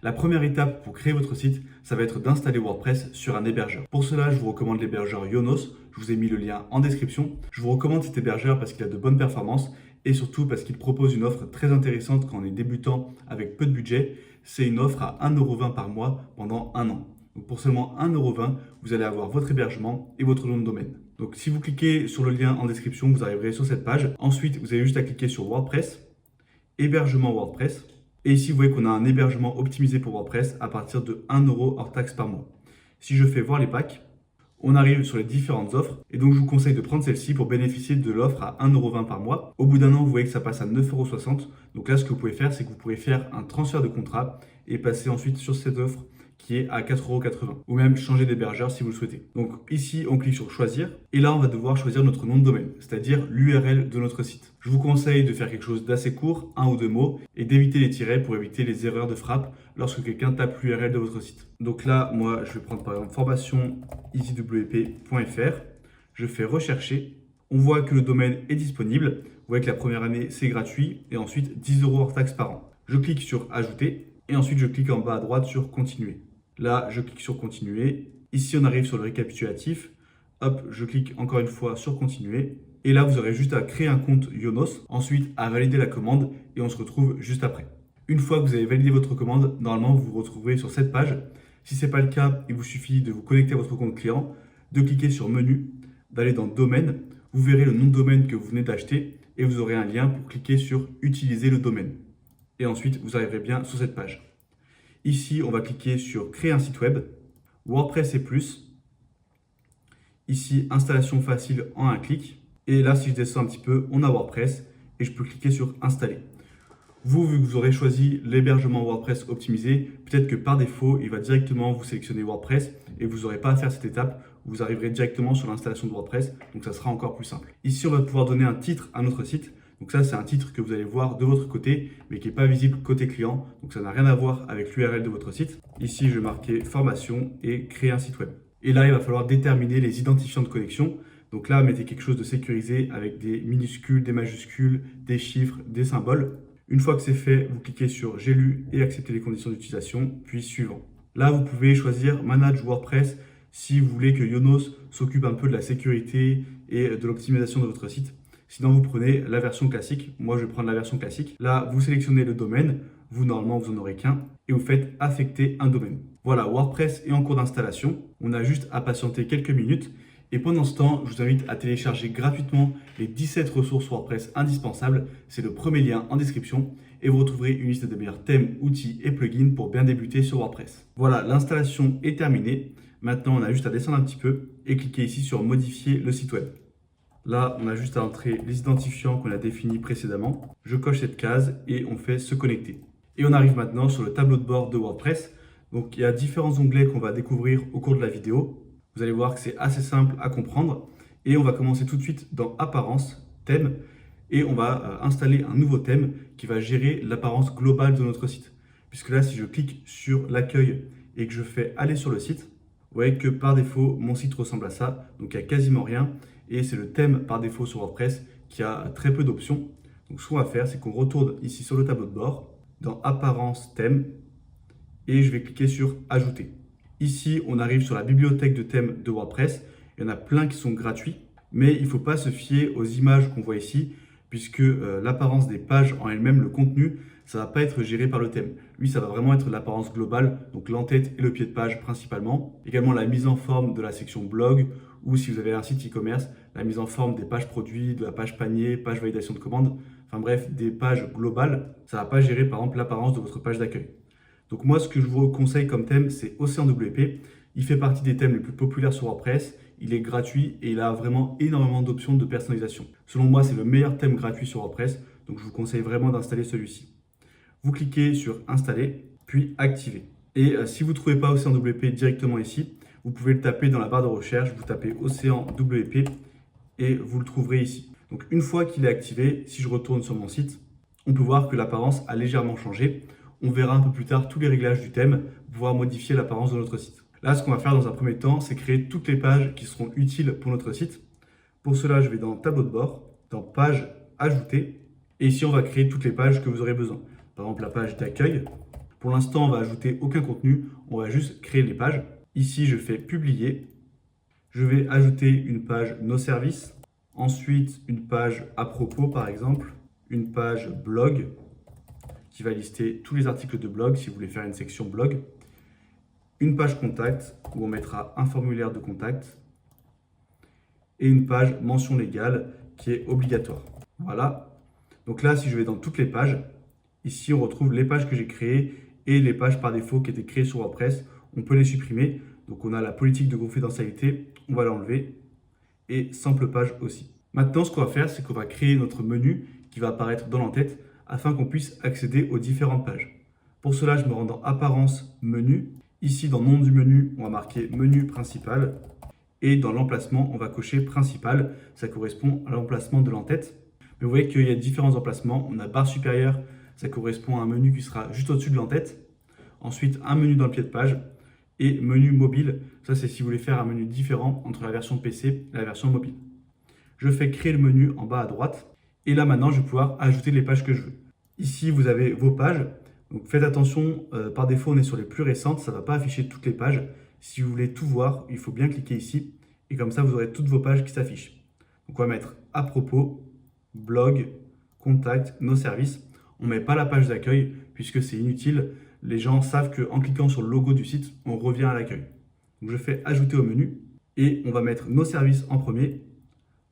La première étape pour créer votre site, ça va être d'installer WordPress sur un hébergeur. Pour cela, je vous recommande l'hébergeur Yonos. Je vous ai mis le lien en description. Je vous recommande cet hébergeur parce qu'il a de bonnes performances et surtout parce qu'il propose une offre très intéressante quand on est débutant avec peu de budget. C'est une offre à 1,20 € par mois pendant un an. Donc pour seulement 1,20 €, vous allez avoir votre hébergement et votre nom de domaine. Donc si vous cliquez sur le lien en description, vous arriverez sur cette page. Ensuite, vous avez juste à cliquer sur WordPress, hébergement WordPress. Et ici, vous voyez qu'on a un hébergement optimisé pour WordPress à partir de 1 € hors taxe par mois. Si je fais voir les packs, on arrive sur les différentes offres. Et donc, je vous conseille de prendre celle-ci pour bénéficier de l'offre à 1,20 € par mois. Au bout d'un an, vous voyez que ça passe à 9,60 €. Donc là, ce que vous pouvez faire, c'est que vous pourrez faire un transfert de contrat et passer ensuite sur cette offre qui est à 4,80 € ou même changer d'hébergeur si vous le souhaitez. Donc ici, on clique sur choisir et là, on va devoir choisir notre nom de domaine, c'est-à-dire l'URL de notre site. Je vous conseille de faire quelque chose d'assez court, 1 ou 2 mots, et d'éviter les tirets pour éviter les erreurs de frappe lorsque quelqu'un tape l'URL de votre site. Donc là, moi, je vais prendre par exemple formation easywp.fr. Je fais rechercher. On voit que le domaine est disponible. Vous voyez que la première année, c'est gratuit et ensuite 10 € hors taxe par an. Je clique sur ajouter et ensuite je clique en bas à droite sur continuer. Là, je clique sur continuer. Ici, on arrive sur le récapitulatif. Hop, je clique encore une fois sur continuer. Et là, vous aurez juste à créer un compte Yonos, ensuite à valider la commande et on se retrouve juste après. Une fois que vous avez validé votre commande, normalement, vous vous retrouverez sur cette page. Si ce n'est pas le cas, il vous suffit de vous connecter à votre compte client, de cliquer sur menu, d'aller dans domaine. Vous verrez le nom de domaine que vous venez d'acheter et vous aurez un lien pour cliquer sur utiliser le domaine. Et ensuite, vous arriverez bien sur cette page. Ici, on va cliquer sur créer un site web, WordPress et plus. Ici, installation facile en un clic. Et là, si je descends un petit peu, on a WordPress et je peux cliquer sur installer. Vous, vu que vous aurez choisi l'hébergement WordPress optimisé, peut-être que par défaut, il va directement vous sélectionner WordPress et vous n'aurez pas à faire cette étape. Vous arriverez directement sur l'installation de WordPress, donc ça sera encore plus simple. Ici, on va pouvoir donner un titre à notre site. Donc ça, c'est un titre que vous allez voir de votre côté, mais qui n'est pas visible côté client. Donc ça n'a rien à voir avec l'URL de votre site. Ici, je vais marquer formation et créer un site web. Et là, il va falloir déterminer les identifiants de connexion. Donc là, mettez quelque chose de sécurisé avec des minuscules, des majuscules, des chiffres, des symboles. Une fois que c'est fait, vous cliquez sur j'ai lu et accepter les conditions d'utilisation, puis suivant. Là, vous pouvez choisir Manage WordPress si vous voulez que Yonos s'occupe un peu de la sécurité et de l'optimisation de votre site. Sinon, vous prenez la version classique. Moi, je vais prendre la version classique. Là, vous sélectionnez le domaine. Vous, normalement, vous n'en aurez qu'un. Et vous faites affecter un domaine. Voilà, WordPress est en cours d'installation. On a juste à patienter quelques minutes. Et pendant ce temps, je vous invite à télécharger gratuitement les 17 ressources WordPress indispensables. C'est le premier lien en description. Et vous retrouverez une liste de meilleurs thèmes, outils et plugins pour bien débuter sur WordPress. Voilà, l'installation est terminée. Maintenant, on a juste à descendre un petit peu et cliquer ici sur modifier le site web. Là, on a juste à entrer les identifiants qu'on a définis précédemment. Je coche cette case et on fait se connecter. Et on arrive maintenant sur le tableau de bord de WordPress. Donc, il y a différents onglets qu'on va découvrir au cours de la vidéo. Vous allez voir que c'est assez simple à comprendre. Et on va commencer tout de suite dans Apparence, Thème. Et on va installer un nouveau thème qui va gérer l'apparence globale de notre site. Puisque là, si je clique sur l'accueil et que je fais aller sur le site, vous voyez que par défaut, mon site ressemble à ça. Donc, il n'y a quasiment rien. Et c'est le thème par défaut sur WordPress qui a très peu d'options. Donc, ce qu'on va faire, c'est qu'on retourne ici sur le tableau de bord, dans Apparence, Thème, et je vais cliquer sur Ajouter. Ici, on arrive sur la bibliothèque de thèmes de WordPress. Il y en a plein qui sont gratuits, mais il ne faut pas se fier aux images qu'on voit ici, puisque l'apparence des pages en elle-même, le contenu, ça ne va pas être géré par le thème. Lui, ça va vraiment être l'apparence globale, donc l'entête et le pied de page principalement. Également la mise en forme de la section blog, ou si vous avez un site e-commerce, la mise en forme des pages produits, de la page panier, page validation de commande, enfin bref, des pages globales. Ça ne va pas gérer par exemple l'apparence de votre page d'accueil. Donc moi, ce que je vous conseille comme thème, c'est Océan WP. Il fait partie des thèmes les plus populaires sur WordPress. Il est gratuit et il a vraiment énormément d'options de personnalisation. Selon moi, c'est le meilleur thème gratuit sur WordPress, donc je vous conseille vraiment d'installer celui-ci. Vous cliquez sur Installer, puis Activer. Et si vous ne trouvez pas Océan WP directement ici, vous pouvez le taper dans la barre de recherche, vous tapez Océan WP et vous le trouverez ici. Donc une fois qu'il est activé, si je retourne sur mon site, on peut voir que l'apparence a légèrement changé. On verra un peu plus tard tous les réglages du thème pour pouvoir modifier l'apparence de notre site. Là, ce qu'on va faire dans un premier temps, c'est créer toutes les pages qui seront utiles pour notre site. Pour cela, je vais dans Tableau de bord, dans Page, Ajouter. Et ici, on va créer toutes les pages que vous aurez besoin. Par exemple, la page d'accueil. Pour l'instant, on va ajouter aucun contenu, on va juste créer les pages. Ici, je fais publier. Je vais ajouter une page nos services. Ensuite, une page à propos, par exemple. Une page blog qui va lister tous les articles de blog si vous voulez faire une section blog. Une page contact où on mettra un formulaire de contact. Et une page mention légale qui est obligatoire. Voilà. Donc là, si je vais dans toutes les pages, ici on retrouve les pages que j'ai créées et les pages par défaut qui étaient créées sur WordPress. On peut les supprimer. Donc on a la politique de confidentialité, on va l'enlever. Et simple page aussi. Maintenant, ce qu'on va faire, c'est qu'on va créer notre menu qui va apparaître dans l'entête afin qu'on puisse accéder aux différentes pages. Pour cela, je me rends dans Apparence, Menu. Ici, dans Nom du menu, on va marquer Menu principal. Et dans l'emplacement, on va cocher Principal. Ça correspond à l'emplacement de l'entête. Mais vous voyez qu'il y a différents emplacements. On a barre supérieure, ça correspond à un menu qui sera juste au-dessus de l'entête. Ensuite, un menu dans le pied de page. Et menu mobile, ça c'est si vous voulez faire un menu différent entre la version PC et la version mobile. Je fais créer le menu en bas à droite. Et là maintenant, je vais pouvoir ajouter les pages que je veux. Ici, vous avez vos pages. Donc faites attention, par défaut, on est sur les plus récentes. Ça ne va pas afficher toutes les pages. Si vous voulez tout voir, il faut bien cliquer ici. Et comme ça, vous aurez toutes vos pages qui s'affichent. Donc on va mettre à propos, blog, contact, nos services. On ne met pas la page d'accueil puisque c'est inutile. Les gens savent qu'en cliquant sur le logo du site, on revient à l'accueil. Donc je fais ajouter au menu et on va mettre nos services en premier.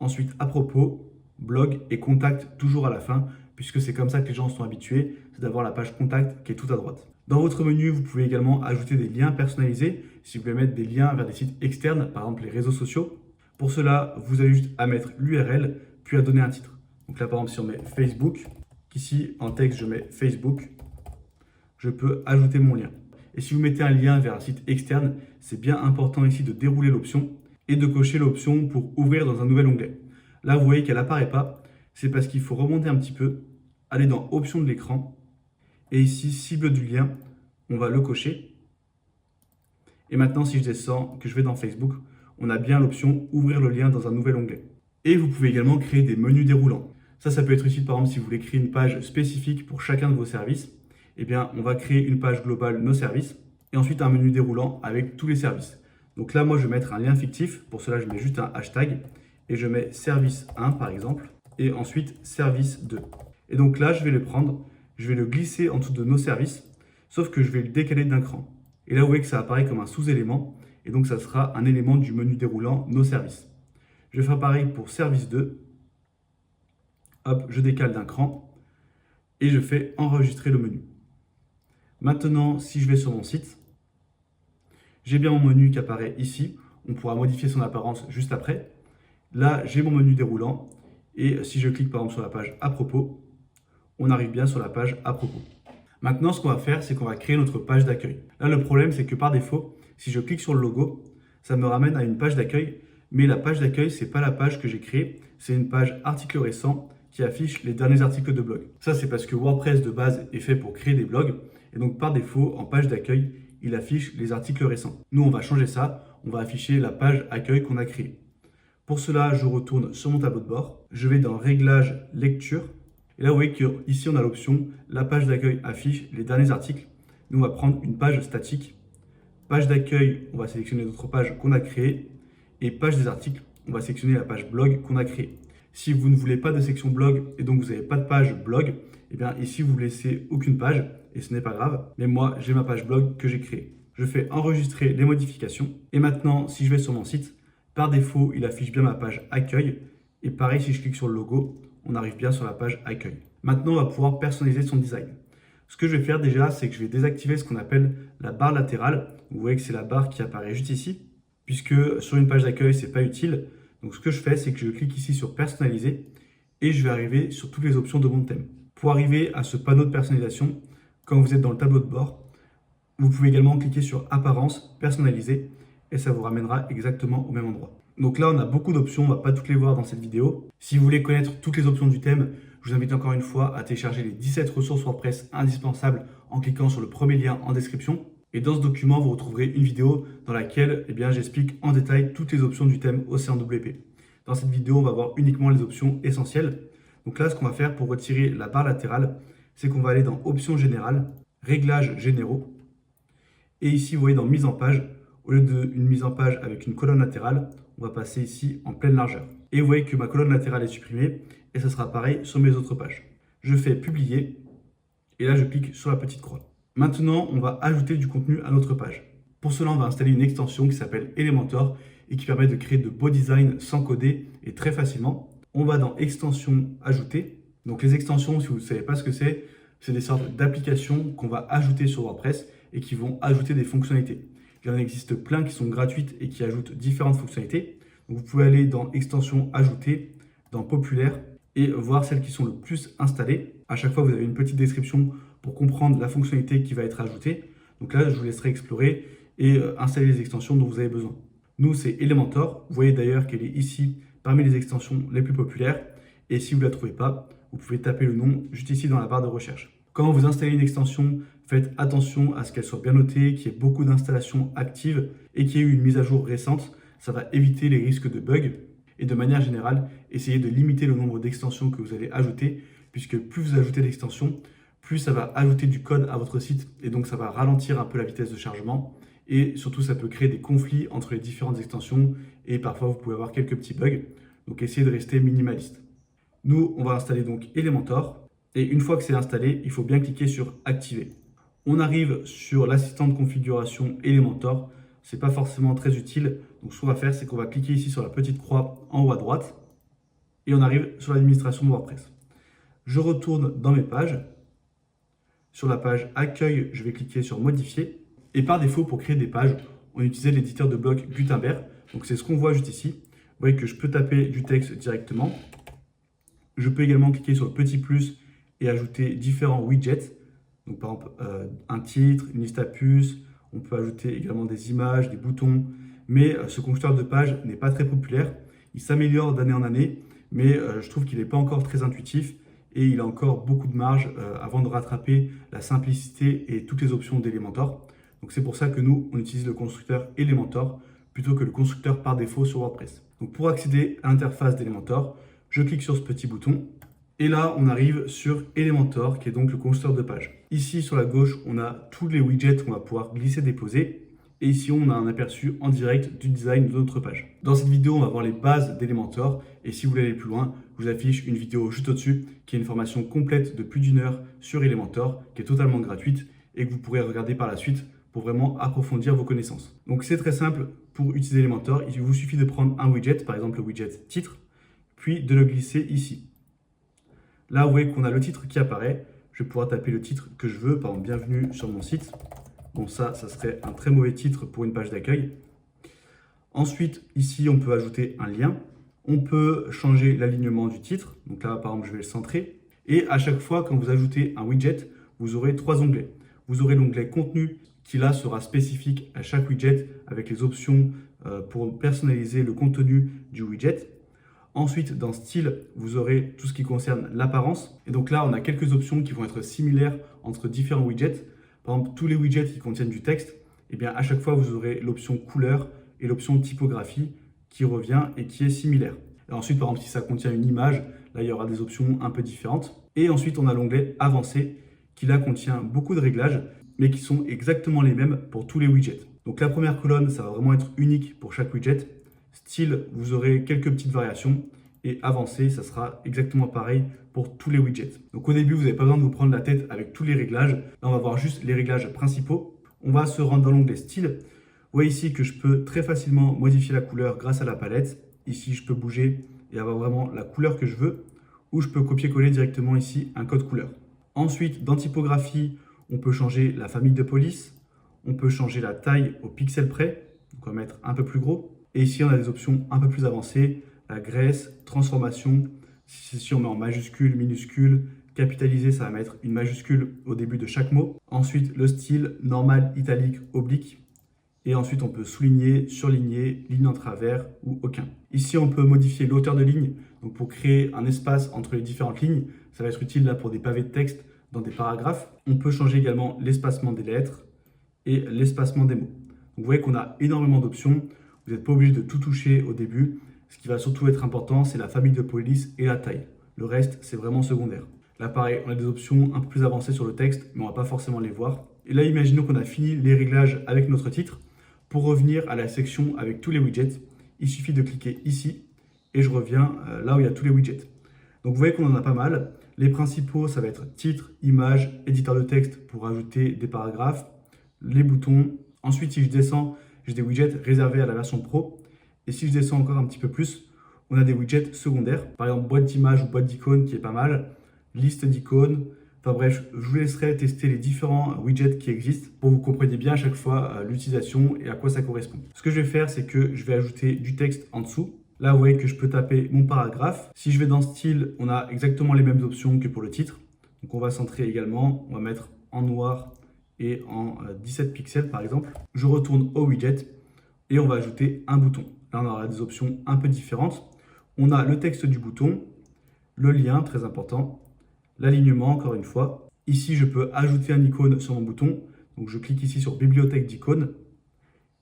Ensuite, à propos, blog et contact toujours à la fin, puisque c'est comme ça que les gens sont habitués, c'est d'avoir la page contact qui est tout à droite. Dans votre menu, vous pouvez également ajouter des liens personnalisés, si vous voulez mettre des liens vers des sites externes, par exemple les réseaux sociaux. Pour cela, vous avez juste à mettre l'URL, puis à donner un titre. Donc là, par exemple, si on met Facebook, ici, en texte, je mets Facebook, je peux ajouter mon lien. Et si vous mettez un lien vers un site externe, c'est bien important ici de dérouler l'option et de cocher l'option pour ouvrir dans un nouvel onglet. Là, vous voyez qu'elle n'apparaît pas. C'est parce qu'il faut remonter un petit peu, aller dans Options de l'écran. Et ici, cible du lien, on va le cocher. Et maintenant, si je descends, que je vais dans Facebook, on a bien l'option Ouvrir le lien dans un nouvel onglet. Et vous pouvez également créer des menus déroulants. Ça peut être utile, par exemple, si vous voulez créer une page spécifique pour chacun de vos services. Eh bien, on va créer une page globale Nos services. Et ensuite, un menu déroulant avec tous les services. Donc là, moi, je vais mettre un lien fictif. Pour cela, je mets juste un hashtag et je mets service 1 par exemple et ensuite service 2. Et donc là, je vais le prendre, je vais le glisser en dessous de nos services, sauf que je vais le décaler d'un cran. Et là, vous voyez que ça apparaît comme un sous-élément et donc ça sera un élément du menu déroulant nos services. Je vais faire pareil pour service 2. Hop, je décale d'un cran et je fais enregistrer le menu. Maintenant, si je vais sur mon site, j'ai bien mon menu qui apparaît ici. On pourra modifier son apparence juste après. Là, j'ai mon menu déroulant. Et si je clique par exemple sur la page à propos, on arrive bien sur la page à propos. Maintenant, ce qu'on va faire, c'est qu'on va créer notre page d'accueil. Là, le problème, c'est que par défaut, si je clique sur le logo, ça me ramène à une page d'accueil. Mais la page d'accueil, ce n'est pas la page que j'ai créée. C'est une page article récent qui affiche les derniers articles de blog. Ça, c'est parce que WordPress de base est fait pour créer des blogs. Et donc, par défaut, en page d'accueil, il affiche les articles récents. Nous, on va changer ça. On va afficher la page accueil qu'on a créée. Pour cela, je retourne sur mon tableau de bord. Je vais dans Réglages, Lecture. Et là, vous voyez qu'ici, on a l'option la page d'accueil affiche les derniers articles. Nous, on va prendre une page statique. Page d'accueil, on va sélectionner notre page qu'on a créée. Et page des articles, on va sélectionner la page blog qu'on a créée. Si vous ne voulez pas de section blog et donc vous n'avez pas de page blog, eh bien ici, vous ne laissez aucune page et ce n'est pas grave. Mais moi, j'ai ma page blog que j'ai créée. Je fais enregistrer les modifications. Et maintenant, si je vais sur mon site, par défaut, il affiche bien ma page accueil. Et pareil, si je clique sur le logo, on arrive bien sur la page accueil. Maintenant, on va pouvoir personnaliser son design. Ce que je vais faire déjà, c'est que je vais désactiver ce qu'on appelle la barre latérale. Vous voyez que c'est la barre qui apparaît juste ici, puisque sur une page d'accueil, ce n'est pas utile. Donc ce que je fais, c'est que je clique ici sur personnaliser et je vais arriver sur toutes les options de mon thème. Pour arriver à ce panneau de personnalisation, quand vous êtes dans le tableau de bord, vous pouvez également cliquer sur apparence, personnaliser et ça vous ramènera exactement au même endroit. Donc là, on a beaucoup d'options, on ne va pas toutes les voir dans cette vidéo. Si vous voulez connaître toutes les options du thème, je vous invite encore une fois à télécharger les 17 ressources WordPress indispensables en cliquant sur le premier lien en description. Et dans ce document, vous retrouverez une vidéo dans laquelle j'explique en détail toutes les options du thème OCR-WP. Dans cette vidéo, on va voir uniquement les options essentielles. Donc là, ce qu'on va faire pour retirer la barre latérale, c'est qu'on va aller dans Options générales réglages généraux. Et ici, vous voyez dans mise en page, au lieu d'une mise en page avec une colonne latérale, on va passer ici en pleine largeur. Et vous voyez que ma colonne latérale est supprimée et ça sera pareil sur mes autres pages. Je fais publier et là je clique sur la petite croix. Maintenant, on va ajouter du contenu à notre page. Pour cela, on va installer une extension qui s'appelle Elementor et qui permet de créer de beaux designs sans coder et très facilement. On va dans extension ajouter. Donc les extensions, si vous ne savez pas ce que c'est des sortes d'applications qu'on va ajouter sur WordPress et qui vont ajouter des fonctionnalités. Il y en existe plein qui sont gratuites et qui ajoutent différentes fonctionnalités. Donc vous pouvez aller dans extension ajouter, dans populaire et voir celles qui sont le plus installées. À chaque fois, vous avez une petite description pour comprendre la fonctionnalité qui va être ajoutée. Donc là, je vous laisserai explorer et installer les extensions dont vous avez besoin. Nous, c'est Elementor. Vous voyez d'ailleurs qu'elle est ici parmi les extensions les plus populaires. Et si vous ne la trouvez pas, vous pouvez taper le nom juste ici dans la barre de recherche. Quand vous installez une extension, faites attention à ce qu'elle soit bien notée, qu'il y ait beaucoup d'installations actives et qu'il y ait eu une mise à jour récente. Ça va éviter les risques de bugs. Et de manière générale, essayez de limiter le nombre d'extensions que vous allez ajouter, puisque plus vous ajoutez d'extensions, plus ça va ajouter du code à votre site et donc ça va ralentir un peu la vitesse de chargement. Et surtout, ça peut créer des conflits entre les différentes extensions et parfois vous pouvez avoir quelques petits bugs. Donc essayez de rester minimaliste. Nous, on va installer donc Elementor. Et une fois que c'est installé, il faut bien cliquer sur Activer. On arrive sur l'assistant de configuration Elementor. Ce n'est pas forcément très utile. Donc ce qu'on va faire, c'est qu'on va cliquer ici sur la petite croix en haut à droite. Et on arrive sur l'administration de WordPress. Je retourne dans mes pages. Sur la page Accueil, je vais cliquer sur Modifier. Et par défaut, pour créer des pages, on utilisait l'éditeur de blocs Gutenberg. Donc c'est ce qu'on voit juste ici. Vous voyez que je peux taper du texte directement. Je peux également cliquer sur le petit plus et ajouter différents widgets. Donc par exemple, un titre, une liste à puces. On peut ajouter également des images, des boutons. Mais ce constructeur de page n'est pas très populaire. Il s'améliore d'année en année, mais je trouve qu'il n'est pas encore très intuitif et il a encore beaucoup de marge avant de rattraper la simplicité et toutes les options d'Elementor. Donc c'est pour ça que nous, on utilise le constructeur Elementor plutôt que le constructeur par défaut sur WordPress. Donc pour accéder à l'interface d'Elementor, je clique sur ce petit bouton et là, on arrive sur Elementor qui est donc le constructeur de page. Ici, sur la gauche, on a tous les widgets qu'on va pouvoir glisser-déposer. Et ici, on a un aperçu en direct du design de notre page. Dans cette vidéo, on va voir les bases d'Elementor. Et si vous voulez aller plus loin, je vous affiche une vidéo juste au-dessus qui est une formation complète de plus d'1 heure sur Elementor, qui est totalement gratuite et que vous pourrez regarder par la suite pour vraiment approfondir vos connaissances. Donc c'est très simple pour utiliser Elementor. Il vous suffit de prendre un widget, par exemple le widget titre, puis de le glisser ici. Là, vous voyez qu'on a le titre qui apparaît. Je vais pouvoir taper le titre que je veux, par exemple, bienvenue sur mon site. Bon, ça serait un très mauvais titre pour une page d'accueil. Ensuite, ici, on peut ajouter un lien. On peut changer l'alignement du titre. Donc là, par exemple, je vais le centrer. Et à chaque fois, quand vous ajoutez un widget, vous aurez 3 onglets. Vous aurez l'onglet contenu qui là sera spécifique à chaque widget avec les options pour personnaliser le contenu du widget. Ensuite, dans style, vous aurez tout ce qui concerne l'apparence. Et donc là, on a quelques options qui vont être similaires entre différents widgets. Par exemple, tous les widgets qui contiennent du texte, eh bien, à chaque fois, vous aurez l'option couleur et l'option typographie qui revient et qui est similaire. Et ensuite, par exemple, si ça contient une image, là, il y aura des options un peu différentes. Et ensuite, on a l'onglet avancé qui là contient beaucoup de réglages, mais qui sont exactement les mêmes pour tous les widgets. Donc la première colonne, ça va vraiment être unique pour chaque widget. Style, vous aurez quelques petites variations. Et avancé, ça sera exactement pareil pour tous les widgets. Donc au début, vous n'avez pas besoin de vous prendre la tête avec tous les réglages. Là, on va voir juste les réglages principaux. On va se rendre dans l'onglet style. Vous voyez ici que je peux très facilement modifier la couleur grâce à la palette. Ici, je peux bouger et avoir vraiment la couleur que je veux. Ou je peux copier-coller directement ici un code couleur. Ensuite, dans typographie, on peut changer la famille de police. On peut changer la taille au pixel près. Donc on va mettre un peu plus gros. Et ici, on a des options un peu plus avancées. La graisse, transformation, si on met en majuscule, minuscule, capitalisé, ça va mettre une majuscule au début de chaque mot. Ensuite, le style normal, italique, oblique. Et ensuite, on peut souligner, surligner, ligne en travers ou aucun. Ici, on peut modifier l'auteur de ligne. Donc, pour créer un espace entre les différentes lignes, ça va être utile là pour des pavés de texte dans des paragraphes. On peut changer également l'espacement des lettres et l'espacement des mots. Donc, vous voyez qu'on a énormément d'options. Vous n'êtes pas obligé de tout toucher au début. Ce qui va surtout être important, c'est la famille de police et la taille. Le reste, c'est vraiment secondaire. Là, pareil, on a des options un peu plus avancées sur le texte, mais on ne va pas forcément les voir. Et là, imaginons qu'on a fini les réglages avec notre titre. Pour revenir à la section avec tous les widgets, il suffit de cliquer ici et je reviens là où il y a tous les widgets. Donc vous voyez qu'on en a pas mal. Les principaux, ça va être titre, image, éditeur de texte pour ajouter des paragraphes, les boutons. Ensuite, si je descends, j'ai des widgets réservés à la version pro. Et si je descends encore un petit peu plus, on a des widgets secondaires. Par exemple, boîte d'images ou boîte d'icônes qui est pas mal, liste d'icônes. Enfin bref, je vous laisserai tester les différents widgets qui existent pour que vous compreniez bien à chaque fois l'utilisation et à quoi ça correspond. Ce que je vais faire, c'est que je vais ajouter du texte en dessous. Là, vous voyez que je peux taper mon paragraphe. Si je vais dans style, on a exactement les mêmes options que pour le titre. Donc on va centrer également, on va mettre en noir et en 17 pixels par exemple. Je retourne au widget et on va ajouter un bouton. Là, on aura des options un peu différentes. On a le texte du bouton, le lien, très important, l'alignement, encore une fois. Ici, je peux ajouter un icône sur mon bouton. Donc, je clique ici sur bibliothèque d'icônes.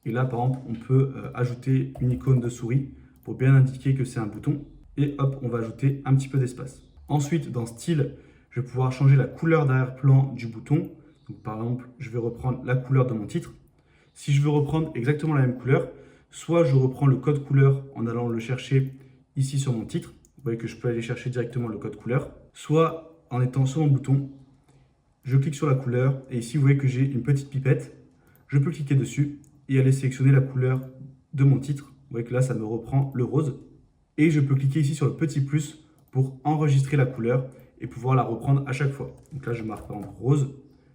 Et là, par exemple, on peut ajouter une icône de souris pour bien indiquer que c'est un bouton. Et hop, on va ajouter un petit peu d'espace. Ensuite, dans style, je vais pouvoir changer la couleur d'arrière-plan du bouton. Donc, par exemple, je vais reprendre la couleur de mon titre. Si je veux reprendre exactement la même couleur, soit je reprends le code couleur en allant le chercher ici sur mon titre. Vous voyez que je peux aller chercher directement le code couleur. Soit en étant sur mon bouton, je clique sur la couleur et ici vous voyez que j'ai une petite pipette. Je peux cliquer dessus et aller sélectionner la couleur de mon titre. Vous voyez que là, ça me reprend le rose. Et je peux cliquer ici sur le petit plus pour enregistrer la couleur et pouvoir la reprendre à chaque fois. Donc là, je marque par exemple rose,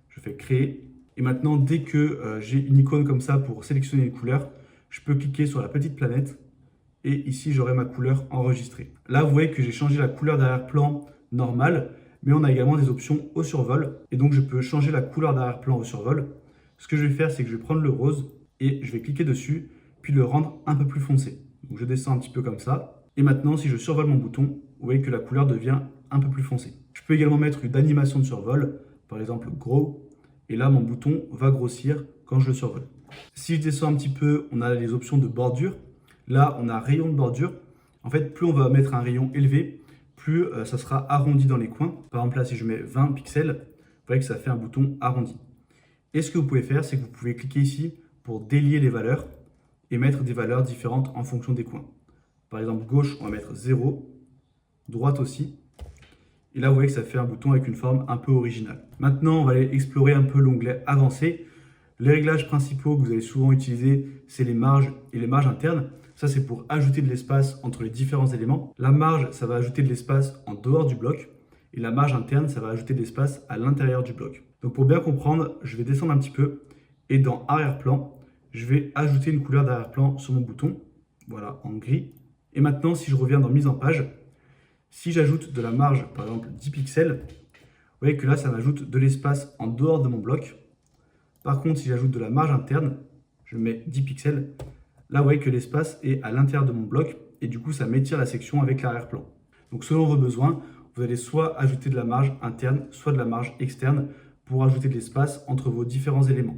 je fais créer. Et maintenant, dès que j'ai une icône comme ça pour sélectionner une couleur, je peux cliquer sur la petite planète et ici, j'aurai ma couleur enregistrée. Là, vous voyez que j'ai changé la couleur d'arrière-plan normale, mais on a également des options au survol. Et donc, je peux changer la couleur d'arrière-plan au survol. Ce que je vais faire, c'est que je vais prendre le rose et je vais cliquer dessus, puis le rendre un peu plus foncé. Donc, je descends un petit peu comme ça. Et maintenant, si je survole mon bouton, vous voyez que la couleur devient un peu plus foncée. Je peux également mettre une animation de survol, par exemple grow. Et là, mon bouton va grossir quand je le survole. Si je descends un petit peu, on a les options de bordure. Là, on a rayon de bordure. En fait, plus on va mettre un rayon élevé, plus ça sera arrondi dans les coins. Par exemple, là, si je mets 20 pixels, vous voyez que ça fait un bouton arrondi. Et ce que vous pouvez faire, c'est que vous pouvez cliquer ici pour délier les valeurs et mettre des valeurs différentes en fonction des coins. Par exemple, gauche, on va mettre 0, droite aussi. Et là, vous voyez que ça fait un bouton avec une forme un peu originale. Maintenant, on va aller explorer un peu l'onglet avancé. Les réglages principaux que vous allez souvent utiliser, c'est les marges et les marges internes. Ça, c'est pour ajouter de l'espace entre les différents éléments. La marge, ça va ajouter de l'espace en dehors du bloc. Et la marge interne, ça va ajouter de l'espace à l'intérieur du bloc. Donc pour bien comprendre, je vais descendre un petit peu. Et dans arrière-plan, je vais ajouter une couleur d'arrière-plan sur mon bouton. Voilà, en gris. Et maintenant, si je reviens dans mise en page, si j'ajoute de la marge, par exemple 10 pixels, vous voyez que là, ça m'ajoute de l'espace en dehors de mon bloc. Par contre, si j'ajoute de la marge interne, je mets 10 pixels, là, vous voyez que l'espace est à l'intérieur de mon bloc et du coup, ça m'étire la section avec l'arrière-plan. Donc, selon vos besoins, vous allez soit ajouter de la marge interne, soit de la marge externe pour ajouter de l'espace entre vos différents éléments.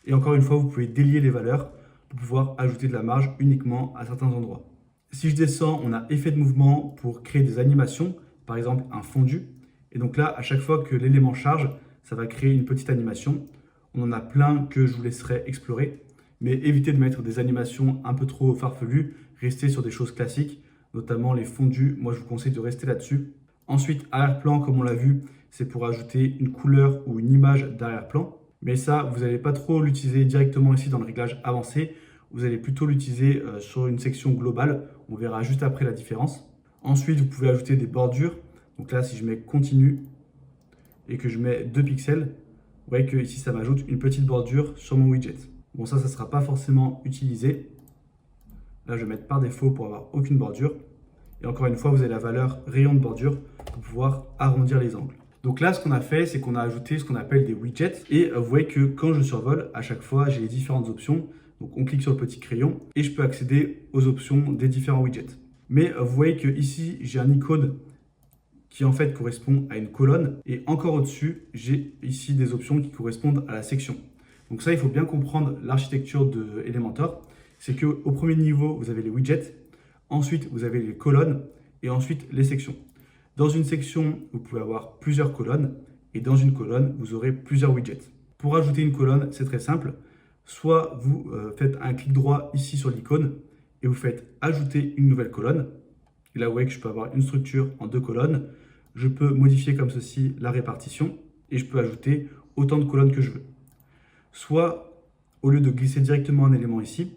Et encore une fois, vous pouvez délier les valeurs pour pouvoir ajouter de la marge uniquement à certains endroits. Si je descends, on a effet de mouvement pour créer des animations, par exemple un fondu. Et donc là, à chaque fois que l'élément charge, ça va créer une petite animation. On en a plein que je vous laisserai explorer, mais évitez de mettre des animations un peu trop farfelues, restez sur des choses classiques, notamment les fondus. Moi, je vous conseille de rester là-dessus. Ensuite, arrière-plan, comme on l'a vu, c'est pour ajouter une couleur ou une image d'arrière-plan. Mais ça, vous n'allez pas trop l'utiliser directement ici dans le réglage avancé. Vous allez plutôt l'utiliser sur une section globale. On verra juste après la différence. Ensuite, vous pouvez ajouter des bordures. Donc là, si je mets continue et que je mets 2 pixels, vous voyez que ici, ça m'ajoute une petite bordure sur mon widget. Bon, ça ne sera pas forcément utilisé. Là, je vais mettre par défaut pour avoir aucune bordure. Et encore une fois, vous avez la valeur rayon de bordure pour pouvoir arrondir les angles. Donc là, ce qu'on a fait, c'est qu'on a ajouté ce qu'on appelle des widgets. Et vous voyez que quand je survole, à chaque fois, j'ai les différentes options. Donc on clique sur le petit crayon et je peux accéder aux options des différents widgets. Mais vous voyez que ici, j'ai un icône qui en fait correspond à une colonne. Et encore au-dessus, j'ai ici des options qui correspondent à la section. Donc ça, il faut bien comprendre l'architecture de Elementor. C'est qu'au premier niveau, vous avez les widgets. Ensuite, vous avez les colonnes et ensuite les sections. Dans une section, vous pouvez avoir plusieurs colonnes et dans une colonne, vous aurez plusieurs widgets. Pour ajouter une colonne, c'est très simple. Soit vous faites un clic droit ici sur l'icône et vous faites ajouter une nouvelle colonne. Et là, vous voyez que je peux avoir une structure en 2 colonnes. Je peux modifier comme ceci la répartition et je peux ajouter autant de colonnes que je veux. Soit, au lieu de glisser directement un élément ici,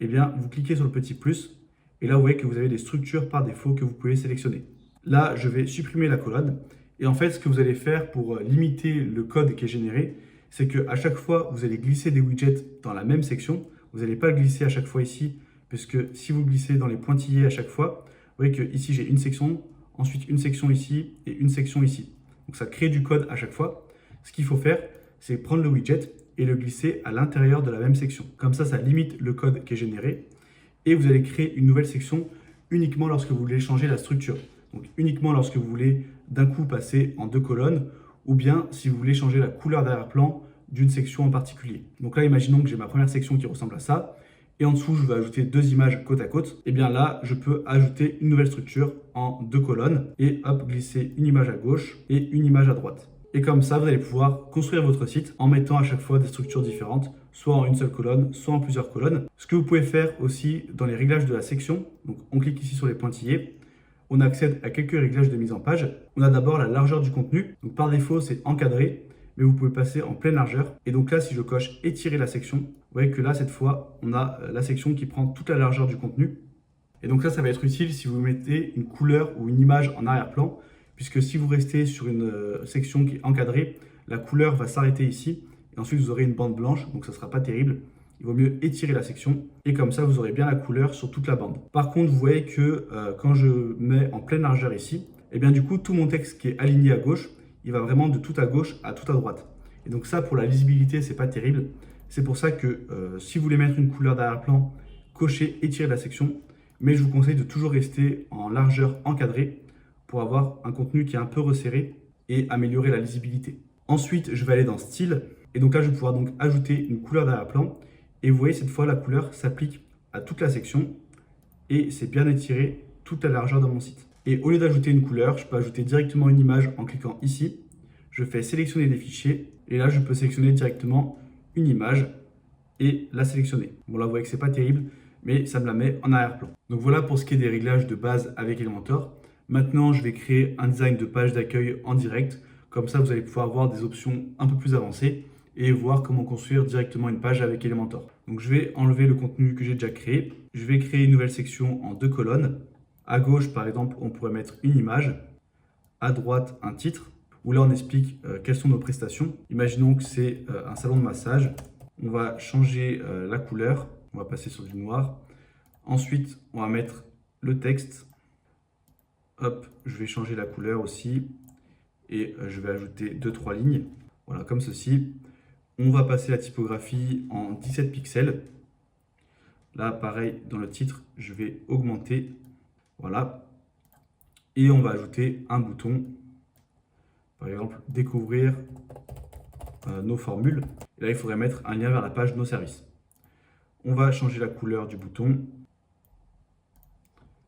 eh bien, vous cliquez sur le petit plus et là, vous voyez que vous avez des structures par défaut que vous pouvez sélectionner. Là, je vais supprimer la colonne et en fait, ce que vous allez faire pour limiter le code qui est généré, c'est qu'à chaque fois, vous allez glisser des widgets dans la même section. Vous n'allez pas le glisser à chaque fois ici, puisque si vous glissez dans les pointillés à chaque fois, vous voyez que ici j'ai une section, ensuite une section ici et une section ici. Donc ça crée du code à chaque fois. Ce qu'il faut faire, c'est prendre le widget et le glisser à l'intérieur de la même section. Comme ça limite le code qui est généré. Et vous allez créer une nouvelle section uniquement lorsque vous voulez changer la structure. Donc uniquement lorsque vous voulez d'un coup passer en 2 colonnes, ou bien si vous voulez changer la couleur d'arrière-plan d'une section en particulier. Donc là, imaginons que j'ai ma première section qui ressemble à ça, et en dessous, je vais ajouter 2 images côte à côte. Et bien là, je peux ajouter une nouvelle structure en 2 colonnes, et hop, glisser une image à gauche et une image à droite. Et comme ça, vous allez pouvoir construire votre site en mettant à chaque fois des structures différentes, soit en une seule colonne, soit en plusieurs colonnes. Ce que vous pouvez faire aussi dans les réglages de la section, donc on clique ici sur les pointillés, on accède à quelques réglages de mise en page. On a d'abord la largeur du contenu. Donc par défaut, c'est encadré, mais vous pouvez passer en pleine largeur. Et donc là, si je coche étirer la section, vous voyez que là, cette fois, on a la section qui prend toute la largeur du contenu. Et donc ça va être utile si vous mettez une couleur ou une image en arrière-plan, puisque si vous restez sur une section qui est encadrée, la couleur va s'arrêter ici. Et ensuite, vous aurez une bande blanche, donc ça ne sera pas terrible. Il vaut mieux étirer la section et comme ça, vous aurez bien la couleur sur toute la bande. Par contre, vous voyez que quand je mets en pleine largeur ici, et bien du coup, tout mon texte qui est aligné à gauche, il va vraiment de tout à gauche à tout à droite. Et donc ça, pour la lisibilité, c'est pas terrible. C'est pour ça que si vous voulez mettre une couleur d'arrière-plan, cochez étirer la section. Mais je vous conseille de toujours rester en largeur encadrée pour avoir un contenu qui est un peu resserré et améliorer la lisibilité. Ensuite, je vais aller dans Style. Et donc là, je vais pouvoir donc ajouter une couleur d'arrière-plan. Et vous voyez, cette fois, la couleur s'applique à toute la section et c'est bien étiré toute la largeur de mon site. Et au lieu d'ajouter une couleur, je peux ajouter directement une image en cliquant ici. Je fais sélectionner des fichiers et là, je peux sélectionner directement une image et la sélectionner. Bon, là, vous voyez que c'est pas terrible, mais ça me la met en arrière-plan. Donc voilà pour ce qui est des réglages de base avec Elementor. Maintenant, je vais créer un design de page d'accueil en direct. Comme ça, vous allez pouvoir avoir des options un peu plus avancées et voir comment construire directement une page avec Elementor. Donc je vais enlever le contenu que j'ai déjà créé. Je vais créer une nouvelle section en 2 colonnes. À gauche, par exemple, on pourrait mettre une image. À droite, un titre, où là on explique quelles sont nos prestations. Imaginons que c'est un salon de massage. On va changer la couleur. On va passer sur du noir. Ensuite, on va mettre le texte. Hop, je vais changer la couleur aussi. Et je vais ajouter 2-3 lignes. Voilà, comme ceci. On va passer la typographie en 17 pixels. Là, pareil, dans le titre, je vais augmenter. Voilà. Et on va ajouter un bouton. Par exemple, découvrir nos formules. Et là, il faudrait mettre un lien vers la page Nos services. On va changer la couleur du bouton.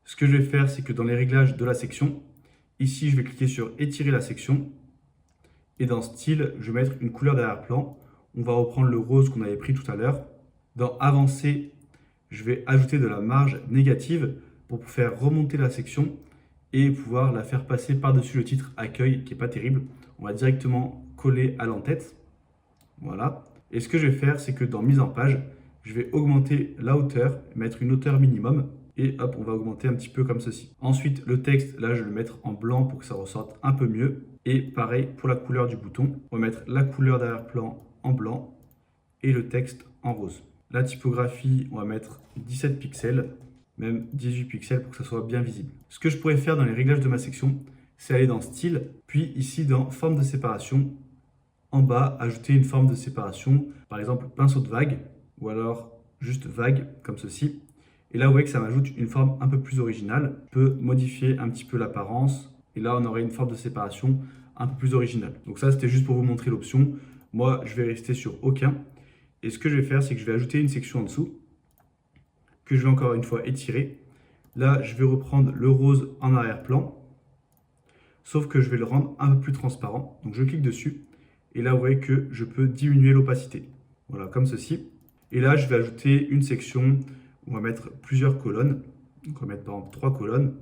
Ce que je vais faire, c'est que dans les réglages de la section, ici, je vais cliquer sur étirer la section. Et dans style, je vais mettre une couleur d'arrière-plan. On va reprendre le rose qu'on avait pris tout à l'heure. Dans avancer, je vais ajouter de la marge négative pour faire remonter la section et pouvoir la faire passer par-dessus le titre accueil qui n'est pas terrible. On va directement coller à l'entête. Voilà. Et ce que je vais faire, c'est que dans mise en page, je vais augmenter la hauteur, mettre une hauteur minimum et hop, on va augmenter un petit peu comme ceci. Ensuite, le texte, là, je vais le mettre en blanc pour que ça ressorte un peu mieux. Et pareil pour la couleur du bouton, on va mettre la couleur d'arrière-plan en blanc et le texte en rose. La typographie, on va mettre 17 pixels, même 18 pixels pour que ça soit bien visible. Ce que je pourrais faire dans les réglages de ma section, c'est aller dans Style, puis ici dans Forme de séparation, en bas, ajouter une forme de séparation, par exemple pinceau de vague, ou alors juste vague, comme ceci. Et là, vous voyez que ça m'ajoute une forme un peu plus originale. Je peux modifier un petit peu l'apparence, et là, on aurait une forme de séparation un peu plus originale. Donc ça, c'était juste pour vous montrer l'option. Moi, je vais rester sur aucun. Et ce que je vais faire, c'est que je vais ajouter une section en dessous, que je vais encore une fois étirer. Là, je vais reprendre le rose en arrière-plan. sauf que je vais le rendre un peu plus transparent. Donc je clique dessus et là vous voyez que je peux diminuer l'opacité. Voilà, comme ceci. Et là je vais ajouter une section où on va mettre plusieurs colonnes. Donc on va mettre par exemple 3 colonnes.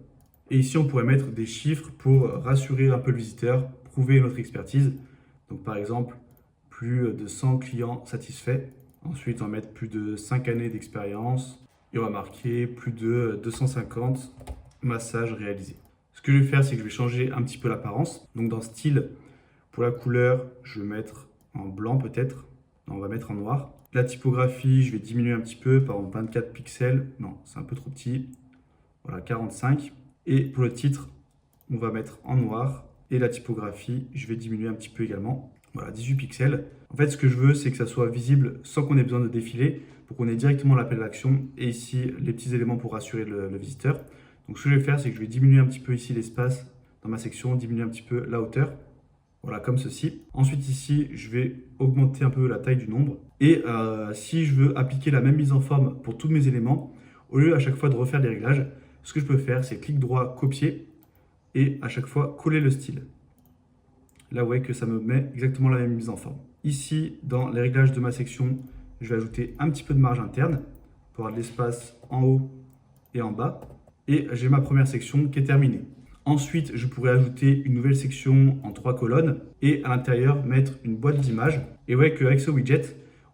Et ici on pourrait mettre des chiffres pour rassurer un peu le visiteur, prouver notre expertise. Donc par exemple, plus de 100 clients satisfaits. Ensuite on va mettre plus de 5 années d'expérience. Et on va marquer plus de 250 massages réalisés. Ce que je vais faire, c'est que je vais changer un petit peu l'apparence. Donc dans style, pour la couleur, je vais mettre en blanc peut-être. On va mettre en noir. La typographie, je vais diminuer un petit peu, par exemple 24 pixels. Non, c'est un peu trop petit. Voilà, 45. Et pour le titre, on va mettre en noir. Et la typographie, je vais diminuer un petit peu également. Voilà, 18 pixels. En fait, ce que je veux, c'est que ça soit visible sans qu'on ait besoin de défiler, pour qu'on ait directement l'appel d'action. Et ici, les petits éléments pour rassurer le visiteur. Donc ce que je vais faire, c'est que je vais diminuer un petit peu ici l'espace dans ma section, diminuer un petit peu la hauteur. Voilà, comme ceci. Ensuite ici, je vais augmenter un peu la taille du nombre. Et si je veux appliquer la même mise en forme pour tous mes éléments, au lieu à chaque fois de refaire les réglages, ce que je peux faire, c'est clic droit, copier, et à chaque fois coller le style. Là, vous voyez que ça me met exactement la même mise en forme. Ici, dans les réglages de ma section, je vais ajouter un petit peu de marge interne pour avoir de l'espace en haut et en bas. Et j'ai ma première section qui est terminée. Ensuite, je pourrais ajouter une nouvelle section en 3 colonnes et à l'intérieur mettre une boîte d'images. Et vous voyez qu'avec ce widget,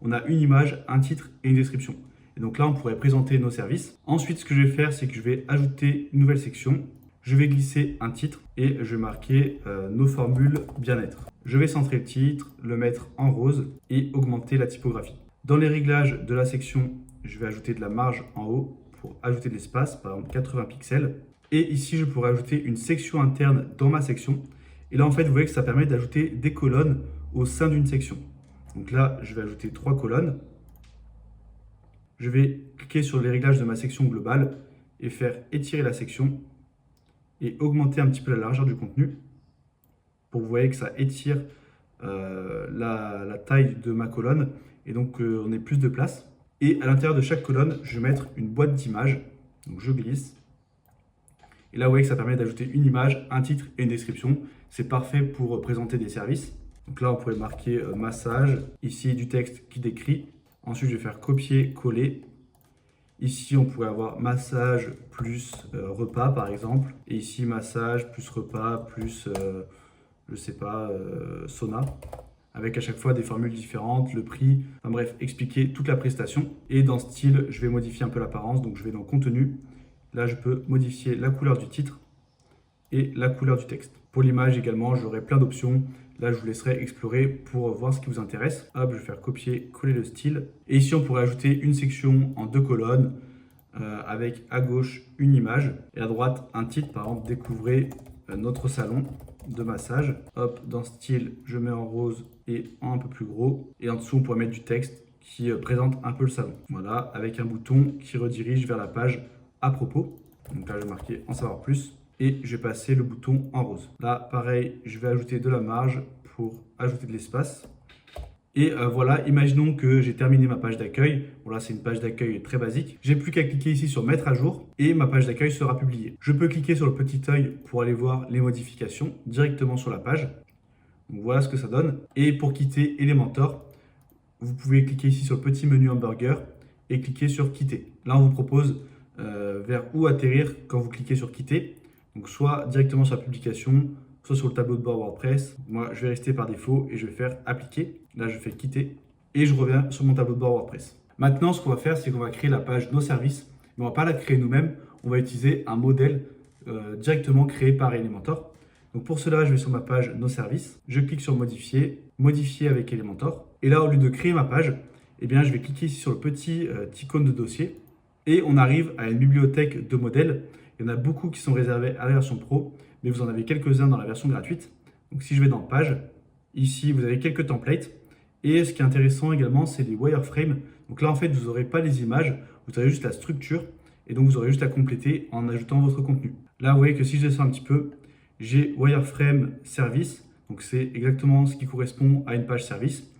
on a une image, un titre et une description. Et donc là, on pourrait présenter nos services. Ensuite, ce que je vais faire, c'est que je vais ajouter une nouvelle section. Je vais glisser un titre et je vais marquer nos formules bien-être. Je vais centrer le titre, le mettre en rose et augmenter la typographie. Dans les réglages de la section, je vais ajouter de la marge en haut pour ajouter de l'espace, par exemple 80 pixels. Et ici, je pourrais ajouter une section interne dans ma section. Et là, en fait, vous voyez que ça permet d'ajouter des colonnes au sein d'une section. Donc là, je vais ajouter 3 colonnes. Je vais cliquer sur les réglages de ma section globale et faire étirer la section et augmenter un petit peu la largeur du contenu pour que vous voyez que ça étire la taille de ma colonne et donc on ait plus de place. Et à l'intérieur de chaque colonne, je vais mettre une boîte d'images. Donc je glisse. Et là, vous voyez que ça permet d'ajouter une image, un titre et une description. C'est parfait pour présenter des services. Donc là, on pourrait marquer massage. Ici, du texte qui décrit. Ensuite, je vais faire copier-coller. Ici, on pourrait avoir massage plus repas, par exemple. Et ici, massage plus repas plus, je sais pas, sauna. Avec à chaque fois des formules différentes, le prix, enfin bref, expliquer toute la prestation. Et dans style, je vais modifier un peu l'apparence, donc je vais dans contenu. Là, je peux modifier la couleur du titre et la couleur du texte. Pour l'image également, j'aurai plein d'options. Là, je vous laisserai explorer pour voir ce qui vous intéresse. Hop, je vais faire copier, coller le style. Et ici, on pourrait ajouter une section en 2 colonnes avec à gauche une image et à droite un titre, par exemple, découvrez notre salon de massage. Hop, dans style, je mets en rose et en un peu plus gros. Et en dessous, on pourrait mettre du texte qui présente un peu le salon. Voilà, avec un bouton qui redirige vers la page à propos. Donc là, je vais marquer en savoir plus et je vais passer le bouton en rose. Là, pareil, je vais ajouter de la marge pour ajouter de l'espace. Et voilà, imaginons que j'ai terminé ma page d'accueil. Bon là, c'est une page d'accueil très basique. J'ai plus qu'à cliquer ici sur mettre à jour et ma page d'accueil sera publiée. Je peux cliquer sur le petit œil pour aller voir les modifications directement sur la page. Donc voilà ce que ça donne. Et pour quitter Elementor, vous pouvez cliquer ici sur le petit menu hamburger et cliquer sur quitter. Là, on vous propose vers où atterrir quand vous cliquez sur quitter. Donc soit directement sur la publication, soit sur le tableau de bord WordPress. Moi, je vais rester par défaut et je vais faire appliquer. Là, je fais quitter et je reviens sur mon tableau de bord WordPress. Maintenant, ce qu'on va faire, c'est qu'on va créer la page Nos services, mais on ne va pas la créer nous-mêmes. On va utiliser un modèle directement créé par Elementor. Donc pour cela, je vais sur ma page Nos services. Je clique sur modifier, modifier avec Elementor. Et là, au lieu de créer ma page, eh bien, je vais cliquer ici sur le petit icône de dossier. Et on arrive à une bibliothèque de modèles. Il y en a beaucoup qui sont réservés à la version pro, mais vous en avez quelques-uns dans la version gratuite. Donc si je vais dans Page, ici vous avez quelques templates. Et ce qui est intéressant également, c'est les wireframes. Donc là en fait, vous n'aurez pas les images, vous aurez juste la structure. Et donc vous aurez juste à compléter en ajoutant votre contenu. Là vous voyez que si je descends un petit peu, j'ai wireframe service. Donc c'est exactement ce qui correspond à une page service.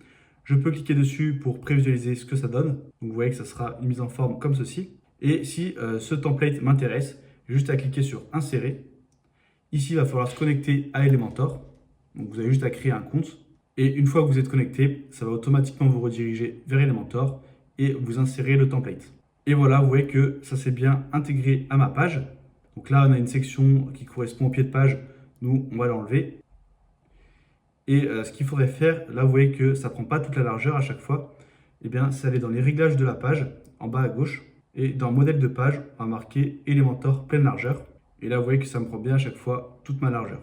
Je peux cliquer dessus pour prévisualiser ce que ça donne. Donc vous voyez que ça sera une mise en forme comme ceci. Et si ce template m'intéresse, j'ai juste à cliquer sur insérer. Ici, il va falloir se connecter à Elementor. Donc vous avez juste à créer un compte. Et une fois que vous êtes connecté, ça va automatiquement vous rediriger vers Elementor et vous insérer le template. Et voilà, vous voyez que ça s'est bien intégré à ma page. Donc là, on a une section qui correspond au pied de page. Nous, on va l'enlever. Et ce qu'il faudrait faire, là, vous voyez que ça ne prend pas toute la largeur à chaque fois. Eh bien, c'est aller dans les réglages de la page, en bas à gauche. Et dans modèle de page, on va marquer Elementor pleine largeur. Et là, vous voyez que ça me prend bien à chaque fois toute ma largeur.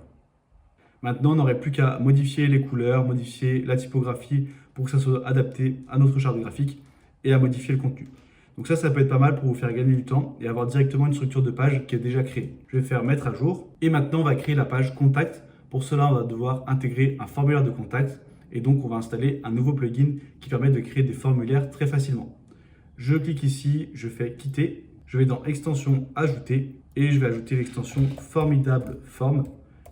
Maintenant, on n'aurait plus qu'à modifier les couleurs, modifier la typographie pour que ça soit adapté à notre charte graphique et à modifier le contenu. Donc ça peut être pas mal pour vous faire gagner du temps et avoir directement une structure de page qui est déjà créée. Je vais faire mettre à jour et maintenant on va créer la page contact. Pour cela, on va devoir intégrer un formulaire de contact et donc on va installer un nouveau plugin qui permet de créer des formulaires très facilement. Je clique ici, je fais quitter, je vais dans extension ajouter et je vais ajouter l'extension formidable form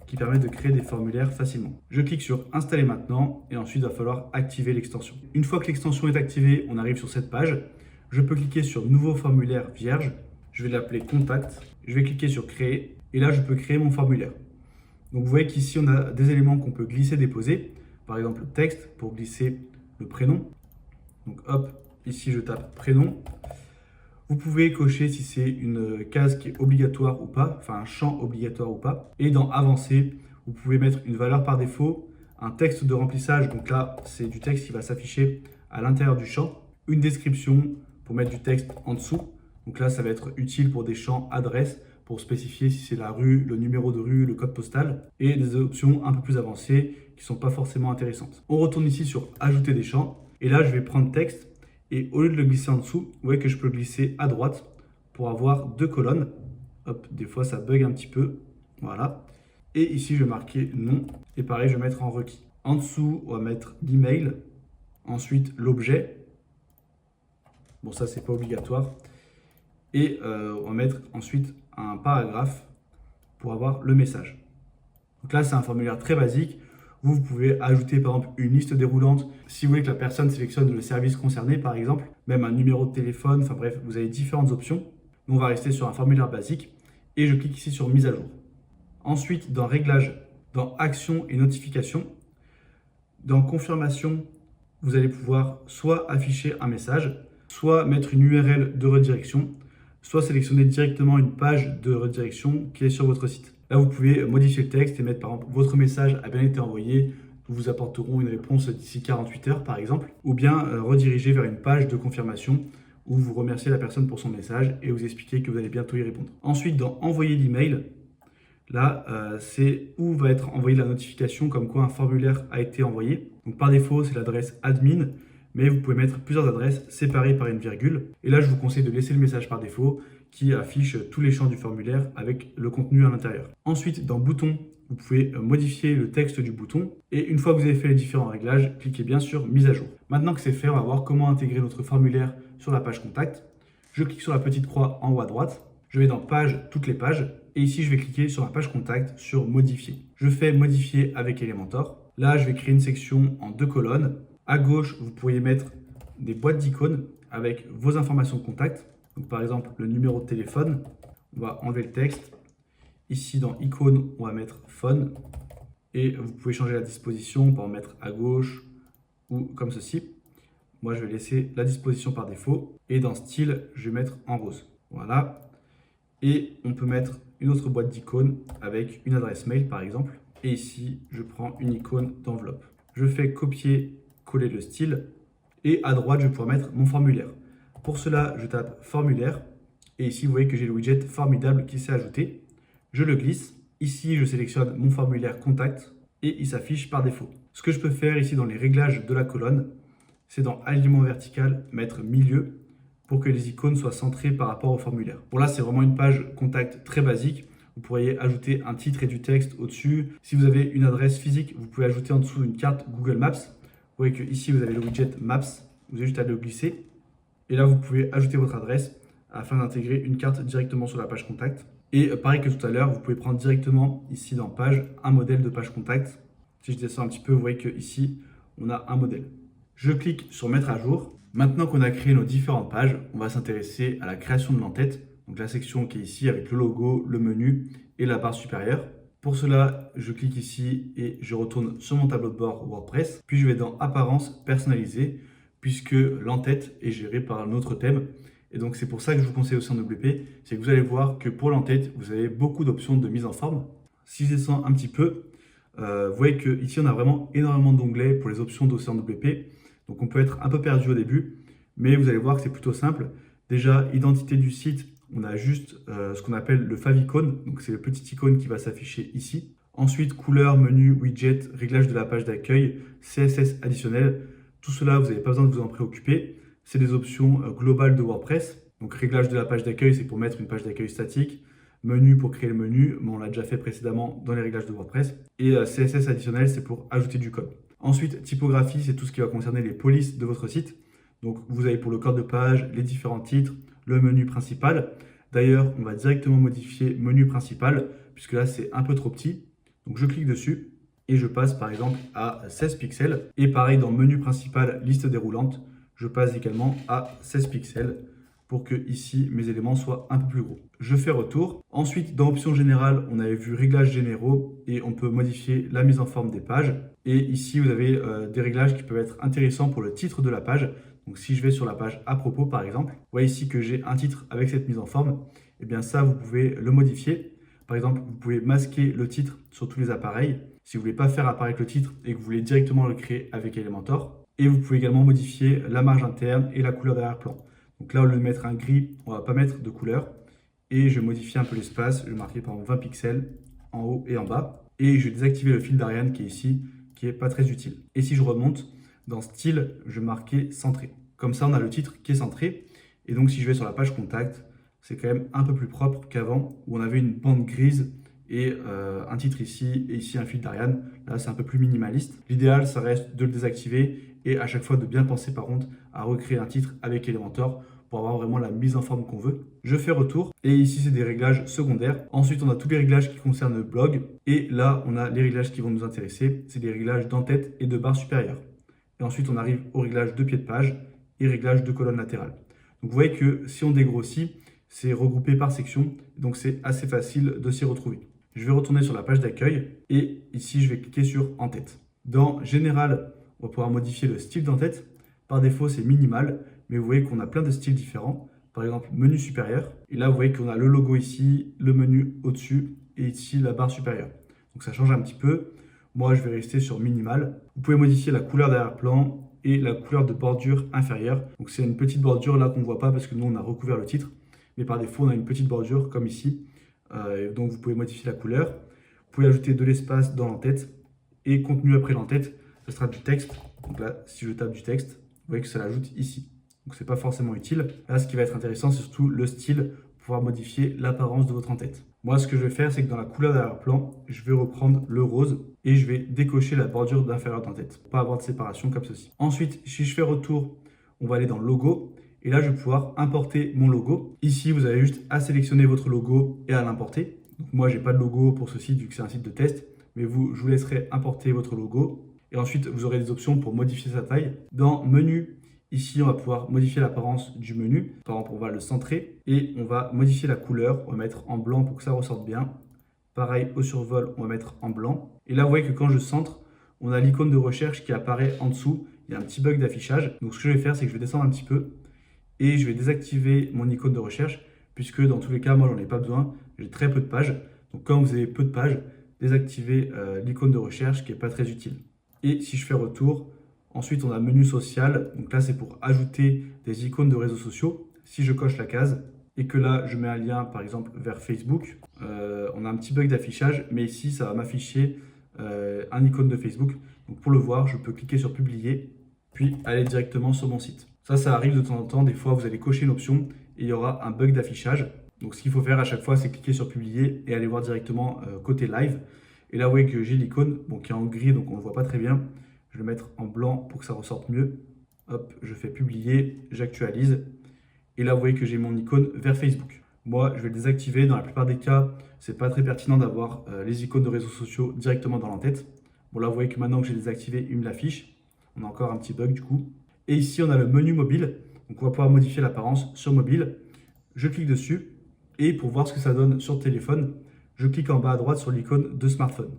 qui permet de créer des formulaires facilement. Je clique sur installer maintenant et ensuite il va falloir activer l'extension. Une fois que l'extension est activée, on arrive sur cette page. Je peux cliquer sur nouveau formulaire vierge, je vais l'appeler contact, je vais cliquer sur créer et là je peux créer mon formulaire. Donc vous voyez qu'ici on a des éléments qu'on peut glisser, déposer, par exemple le texte pour glisser le prénom. Donc hop, ici je tape prénom. Vous pouvez cocher si c'est une case qui est obligatoire ou pas, enfin un champ obligatoire ou pas. Et dans avancer, vous pouvez mettre une valeur par défaut, un texte de remplissage, donc là c'est du texte qui va s'afficher à l'intérieur du champ, une description pour mettre du texte en dessous. Donc là, ça va être utile pour des champs adresses, pour spécifier si c'est la rue, le numéro de rue, le code postal, et des options un peu plus avancées qui ne sont pas forcément intéressantes. On retourne ici sur ajouter des champs, et là, je vais prendre texte, et au lieu de le glisser en dessous, vous voyez que je peux le glisser à droite pour avoir deux colonnes. Hop, des fois, ça bug un petit peu. Voilà. Et ici, je vais marquer nom, et pareil, je vais mettre en requis. En dessous, on va mettre l'email, ensuite l'objet. Bon, ça, c'est pas obligatoire. Et on va mettre ensuite un paragraphe pour avoir le message. Donc là, c'est un formulaire très basique. Vous pouvez ajouter par exemple une liste déroulante si vous voulez que la personne sélectionne le service concerné, par exemple, même un numéro de téléphone. Enfin bref, vous avez différentes options. Nous, on va rester sur un formulaire basique et je clique ici sur mise à jour. Ensuite, dans réglages, dans actions et notifications, dans confirmation, vous allez pouvoir soit afficher un message, soit mettre une URL de redirection, soit sélectionner directement une page de redirection qui est sur votre site. Là, vous pouvez modifier le texte et mettre par exemple votre message a bien été envoyé, nous vous apporterons une réponse d'ici 48 heures par exemple, ou bien rediriger vers une page de confirmation où vous remerciez la personne pour son message et vous expliquez que vous allez bientôt y répondre. Ensuite, dans envoyer l'email, là, c'est où va être envoyée la notification comme quoi un formulaire a été envoyé. Donc par défaut, c'est l'adresse admin, mais vous pouvez mettre plusieurs adresses séparées par une virgule. Et là, je vous conseille de laisser le message par défaut qui affiche tous les champs du formulaire avec le contenu à l'intérieur. Ensuite, dans bouton, vous pouvez modifier le texte du bouton. Et une fois que vous avez fait les différents réglages, cliquez bien sur mise à jour. Maintenant que c'est fait, on va voir comment intégrer notre formulaire sur la page contact. Je clique sur la petite croix en haut à droite. Je vais dans page, toutes les pages. Et ici, je vais cliquer sur la page contact sur modifier. Je fais modifier avec Elementor. Là, je vais créer une section en 2 colonnes. À gauche, vous pourriez mettre des boîtes d'icônes avec vos informations de contact. Donc, par exemple, le numéro de téléphone. On va enlever le texte. Ici, dans icône, on va mettre phone. Et vous pouvez changer la disposition pour en mettre à gauche ou comme ceci. Moi, je vais laisser la disposition par défaut. Et dans style, je vais mettre en rose. Voilà. Et on peut mettre une autre boîte d'icônes avec une adresse mail, par exemple. Et ici, je prends une icône d'enveloppe. Je fais copier, coller le style. Et à droite, je vais pouvoir mettre mon formulaire. Pour cela, je tape formulaire. Et ici, vous voyez que j'ai le widget formidable qui s'est ajouté. Je le glisse. Ici, je sélectionne mon formulaire contact et il s'affiche par défaut. Ce que je peux faire ici dans les réglages de la colonne, c'est dans alignement vertical, mettre milieu pour que les icônes soient centrées par rapport au formulaire. Bon là, c'est vraiment une page contact très basique. Vous pourriez ajouter un titre et du texte au-dessus. Si vous avez une adresse physique, vous pouvez ajouter en dessous une carte Google Maps. Vous voyez que ici, vous avez le widget Maps. Vous avez juste à le glisser. Et là, vous pouvez ajouter votre adresse afin d'intégrer une carte directement sur la page contact. Et pareil que tout à l'heure, vous pouvez prendre directement ici dans page un modèle de page contact. Si je descends un petit peu, vous voyez qu'ici, on a un modèle. Je clique sur mettre à jour. Maintenant qu'on a créé nos différentes pages, on va s'intéresser à la création de l'entête. Donc la section qui est ici avec le logo, le menu et la barre supérieure. Pour cela, je clique ici et je retourne sur mon tableau de bord WordPress. Puis je vais dans Apparence personnalisée, puisque l'entête est gérée par un autre thème. Et donc c'est pour ça que je vous conseille aussi en WP, c'est que vous allez voir que pour l'entête, vous avez beaucoup d'options de mise en forme. Si je descends un petit peu, vous voyez qu'ici on a vraiment énormément d'onglets pour les options d'Océan WP. Donc on peut être un peu perdu au début, mais vous allez voir que c'est plutôt simple. Déjà, identité du site, on a juste ce qu'on appelle le favicon, donc c'est le petit icône qui va s'afficher ici. Ensuite, couleur, menu, widget, réglage de la page d'accueil, CSS additionnel. Tout cela, vous n'avez pas besoin de vous en préoccuper. C'est des options globales de WordPress. Donc réglage de la page d'accueil, c'est pour mettre une page d'accueil statique. Menu pour créer le menu, mais on l'a déjà fait précédemment dans les réglages de WordPress. Et CSS additionnel, c'est pour ajouter du code. Ensuite, typographie, c'est tout ce qui va concerner les polices de votre site. Donc vous avez pour le corps de page, les différents titres, le menu principal. D'ailleurs, on va directement modifier menu principal, puisque là c'est un peu trop petit. Donc je clique dessus et je passe par exemple à 16 pixels. Et pareil dans menu principal, liste déroulante, je passe également à 16 pixels pour que ici mes éléments soient un peu plus gros. Je fais retour. Ensuite, dans options générales, on avait vu réglages généraux et on peut modifier la mise en forme des pages. Et ici, vous avez des réglages qui peuvent être intéressants pour le titre de la page. Donc si je vais sur la page à propos par exemple, vous voyez ici que j'ai un titre avec cette mise en forme. Et bien ça, vous pouvez le modifier. Par exemple, vous pouvez masquer le titre sur tous les appareils. Si vous ne voulez pas faire apparaître le titre et que vous voulez directement le créer avec Elementor. Et vous pouvez également modifier la marge interne et la couleur d'arrière-plan. Donc là, au lieu de mettre un gris, on ne va pas mettre de couleur. Et je vais modifier un peu l'espace. Je vais marquer par exemple 20 pixels en haut et en bas. Et je vais désactiver le fil d'Ariane qui est ici, qui n'est pas très utile. Et si je remonte, dans style, je vais marquer centré. Comme ça, on a le titre qui est centré. Et donc, si je vais sur la page contact, c'est quand même un peu plus propre qu'avant, où on avait une bande grise et un titre ici, et ici un fil d'Ariane. Là, c'est un peu plus minimaliste. L'idéal, ça reste de le désactiver et à chaque fois de bien penser par contre à recréer un titre avec Elementor pour avoir vraiment la mise en forme qu'on veut. Je fais retour et ici, c'est des réglages secondaires. Ensuite, on a tous les réglages qui concernent le blog et là, on a les réglages qui vont nous intéresser. C'est des réglages d'entête et de barre supérieure. Et ensuite, on arrive au réglage de pied de page et réglage de colonne latérale. Donc, vous voyez que si on dégrossit, c'est regroupé par section. Donc, c'est assez facile de s'y retrouver. Je vais retourner sur la page d'accueil et ici, je vais cliquer sur en-tête. Dans Général, on va pouvoir modifier le style d'en-tête. Par défaut, c'est minimal, mais vous voyez qu'on a plein de styles différents. Par exemple, menu supérieur. Et là, vous voyez qu'on a le logo ici, le menu au-dessus et ici la barre supérieure. Donc, ça change un petit peu. Moi, je vais rester sur minimal. Vous pouvez modifier la couleur d'arrière-plan et la couleur de bordure inférieure. Donc, c'est une petite bordure là qu'on ne voit pas parce que nous, on a recouvert le titre. Mais par défaut, on a une petite bordure comme ici. Donc, vous pouvez modifier la couleur. Vous pouvez ajouter de l'espace dans l'entête. Et contenu après l'entête, ce sera du texte. Donc là, si je tape du texte, vous voyez que ça l'ajoute ici. Donc, ce n'est pas forcément utile. Là, ce qui va être intéressant, c'est surtout le style pour pouvoir modifier l'apparence de votre en-tête. Moi, ce que je vais faire, c'est que dans la couleur d'arrière-plan, je vais reprendre le rose et je vais décocher la bordure d'inférieur d'en-tête pour pas avoir de séparation comme ceci. Ensuite, si je fais retour, on va aller dans logo et là, je vais pouvoir importer mon logo. Ici, vous avez juste à sélectionner votre logo et à l'importer. Donc, moi, j'ai pas de logo pour ce site vu que c'est un site de test, mais je vous laisserai importer votre logo et ensuite, vous aurez des options pour modifier sa taille. Dans menu, ici, on va pouvoir modifier l'apparence du menu. Par exemple, on va le centrer et on va modifier la couleur. On va mettre en blanc pour que ça ressorte bien. Pareil, au survol, on va mettre en blanc. Et là, vous voyez que quand je centre, on a l'icône de recherche qui apparaît en dessous. Il y a un petit bug d'affichage. Donc, ce que je vais faire, c'est que je vais descendre un petit peu et je vais désactiver mon icône de recherche puisque dans tous les cas, moi, j'en ai pas besoin. J'ai très peu de pages. Donc, quand vous avez peu de pages, désactivez l'icône de recherche qui n'est pas très utile. Et si je fais retour, ensuite, on a menu social. Donc là, c'est pour ajouter des icônes de réseaux sociaux. Si je coche la case et que là, je mets un lien, par exemple, vers Facebook, on a un petit bug d'affichage. Mais ici, ça va m'afficher un icône de Facebook. Donc pour le voir, je peux cliquer sur publier, puis aller directement sur mon site. Ça arrive de temps en temps. Des fois, vous allez cocher une option et il y aura un bug d'affichage. Donc ce qu'il faut faire à chaque fois, c'est cliquer sur publier et aller voir directement côté live. Et là, vous voyez que j'ai l'icône qui est en gris, donc on ne le voit pas très bien. Je vais le mettre en blanc pour que ça ressorte mieux. Hop, je fais publier, j'actualise. Et là, vous voyez que j'ai mon icône vers Facebook. Moi, je vais le désactiver. Dans la plupart des cas, c'est pas très pertinent d'avoir les icônes de réseaux sociaux directement dans l'entête. Bon, là, vous voyez que maintenant que j'ai désactivé, il me l'affiche. On a encore un petit bug du coup. Et ici, on a le menu mobile. Donc, on va pouvoir modifier l'apparence sur mobile. Je clique dessus. Et pour voir ce que ça donne sur téléphone, je clique en bas à droite sur l'icône de smartphone.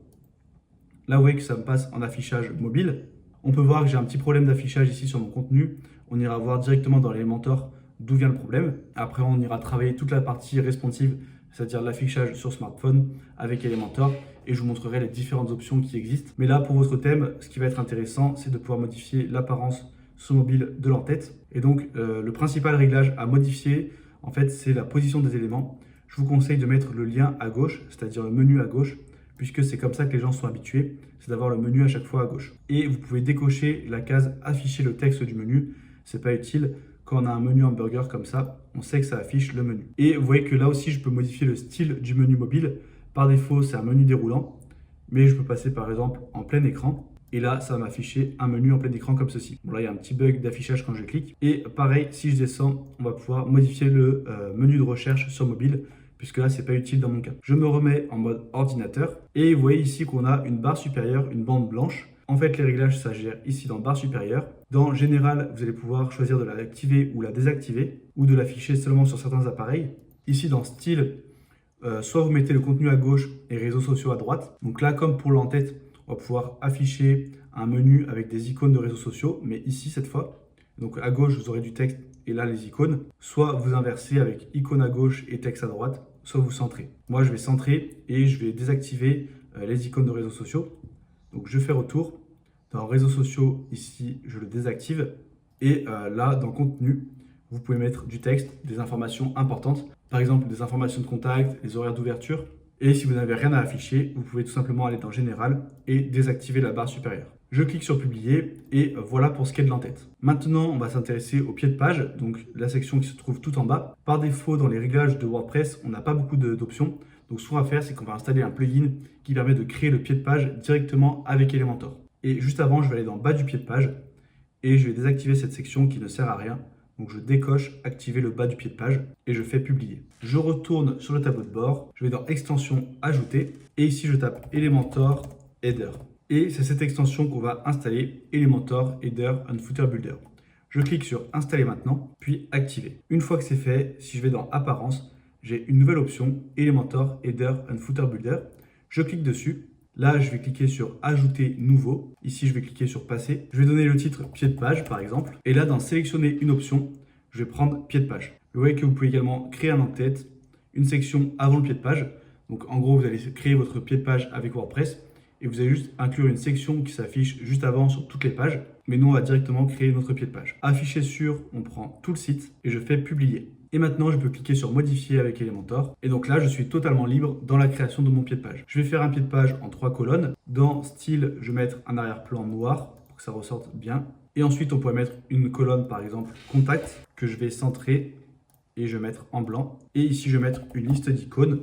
Là, vous voyez que ça me passe en affichage mobile. On peut voir que j'ai un petit problème d'affichage ici sur mon contenu. On ira voir directement dans Elementor d'où vient le problème. Après, on ira travailler toute la partie responsive, c'est-à-dire l'affichage sur smartphone avec Elementor, et je vous montrerai les différentes options qui existent. Mais là, pour votre thème, ce qui va être intéressant, c'est de pouvoir modifier l'apparence sur mobile de l'entête. Et donc, le principal réglage à modifier, en fait, c'est la position des éléments. Je vous conseille de mettre le lien à gauche, c'est-à-dire le menu à gauche, puisque c'est comme ça que les gens sont habitués, c'est d'avoir le menu à chaque fois à gauche. Et vous pouvez décocher la case afficher le texte du menu, c'est pas utile. Quand on a un menu hamburger comme ça, on sait que ça affiche le menu. Et vous voyez que là aussi, je peux modifier le style du menu mobile. Par défaut, c'est un menu déroulant, mais je peux passer par exemple en plein écran. Et là, ça va m'afficher un menu en plein écran comme ceci. Bon, là, il y a un petit bug d'affichage quand je clique. Et pareil, si je descends, on va pouvoir modifier le menu de recherche sur mobile, puisque là, c'est pas utile dans mon cas. Je me remets en mode ordinateur. Et vous voyez ici qu'on a une barre supérieure, une bande blanche. En fait, les réglages, ça gère ici dans barre supérieure. Dans Général, vous allez pouvoir choisir de l'activer ou la désactiver, ou de l'afficher seulement sur certains appareils. Ici, dans Style, soit vous mettez le contenu à gauche et réseaux sociaux à droite. Donc là, comme pour l'entête, on va pouvoir afficher un menu avec des icônes de réseaux sociaux, mais ici, cette fois. Donc à gauche, vous aurez du texte et là, les icônes. Soit vous inversez avec icône à gauche et texte à droite, soit vous centrez. Moi, je vais centrer et je vais désactiver les icônes de réseaux sociaux. Donc je fais retour. Dans réseaux sociaux, ici, je le désactive. Et là, dans contenu, vous pouvez mettre du texte, des informations importantes. Par exemple, des informations de contact, les horaires d'ouverture. Et si vous n'avez rien à afficher, vous pouvez tout simplement aller dans Général et désactiver la barre supérieure. Je clique sur Publier et voilà pour ce qui est de l'entête. Maintenant, on va s'intéresser au pied de page, donc la section qui se trouve tout en bas. Par défaut, dans les réglages de WordPress, on n'a pas beaucoup d'options. Donc ce qu'on va faire, c'est qu'on va installer un plugin qui permet de créer le pied de page directement avec Elementor. Et juste avant, je vais aller dans bas du pied de page et je vais désactiver cette section qui ne sert à rien. Donc je décoche activer le bas du pied de page et je fais publier. Je retourne sur le tableau de bord, je vais dans extension ajouter et ici je tape Elementor Header. Et c'est cette extension qu'on va installer, Elementor Header and Footer Builder. Je clique sur installer maintenant, puis activer. Une fois que c'est fait, si je vais dans apparence, j'ai une nouvelle option, Elementor Header and Footer Builder. Je clique dessus. Là, je vais cliquer sur Ajouter nouveau. Ici, je vais cliquer sur Passer. Je vais donner le titre Pied de page, par exemple. Et là, dans Sélectionner une option, je vais prendre Pied de page. Vous voyez que vous pouvez également créer un en-tête, une section avant le pied de page. Donc, en gros, vous allez créer votre pied de page avec WordPress et vous allez juste inclure une section qui s'affiche juste avant sur toutes les pages. Mais nous, on va directement créer notre pied de page. Afficher sur, on prend tout le site et je fais Publier. Et maintenant, je peux cliquer sur Modifier avec Elementor. Et donc là, je suis totalement libre dans la création de mon pied de page. Je vais faire un pied de page en 3 colonnes. Dans Style, je vais mettre un arrière-plan noir pour que ça ressorte bien. Et ensuite, on pourrait mettre une colonne, par exemple, Contact, que je vais centrer et je vais mettre en blanc. Et ici, je vais mettre une liste d'icônes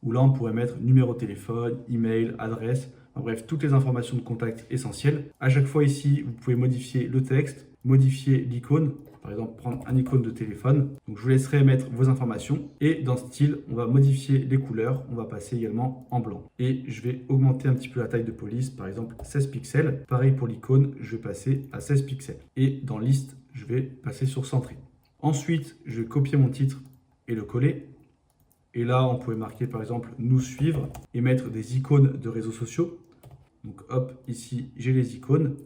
où là, on pourrait mettre numéro de téléphone, email, adresse, en bref, toutes les informations de contact essentielles. À chaque fois ici, vous pouvez modifier le texte, modifier l'icône. Par exemple, prendre un icône de téléphone. Donc, je vous laisserai mettre vos informations. Et dans Style, on va modifier les couleurs. On va passer également en blanc. Et je vais augmenter un petit peu la taille de police. Par exemple, 16 pixels. Pareil pour l'icône, je vais passer à 16 pixels. Et dans Liste, je vais passer sur Centrer. Ensuite, je vais copier mon titre et le coller. Et là, on pourrait marquer par exemple nous suivre et mettre des icônes de réseaux sociaux. Donc hop, ici, j'ai les icônes.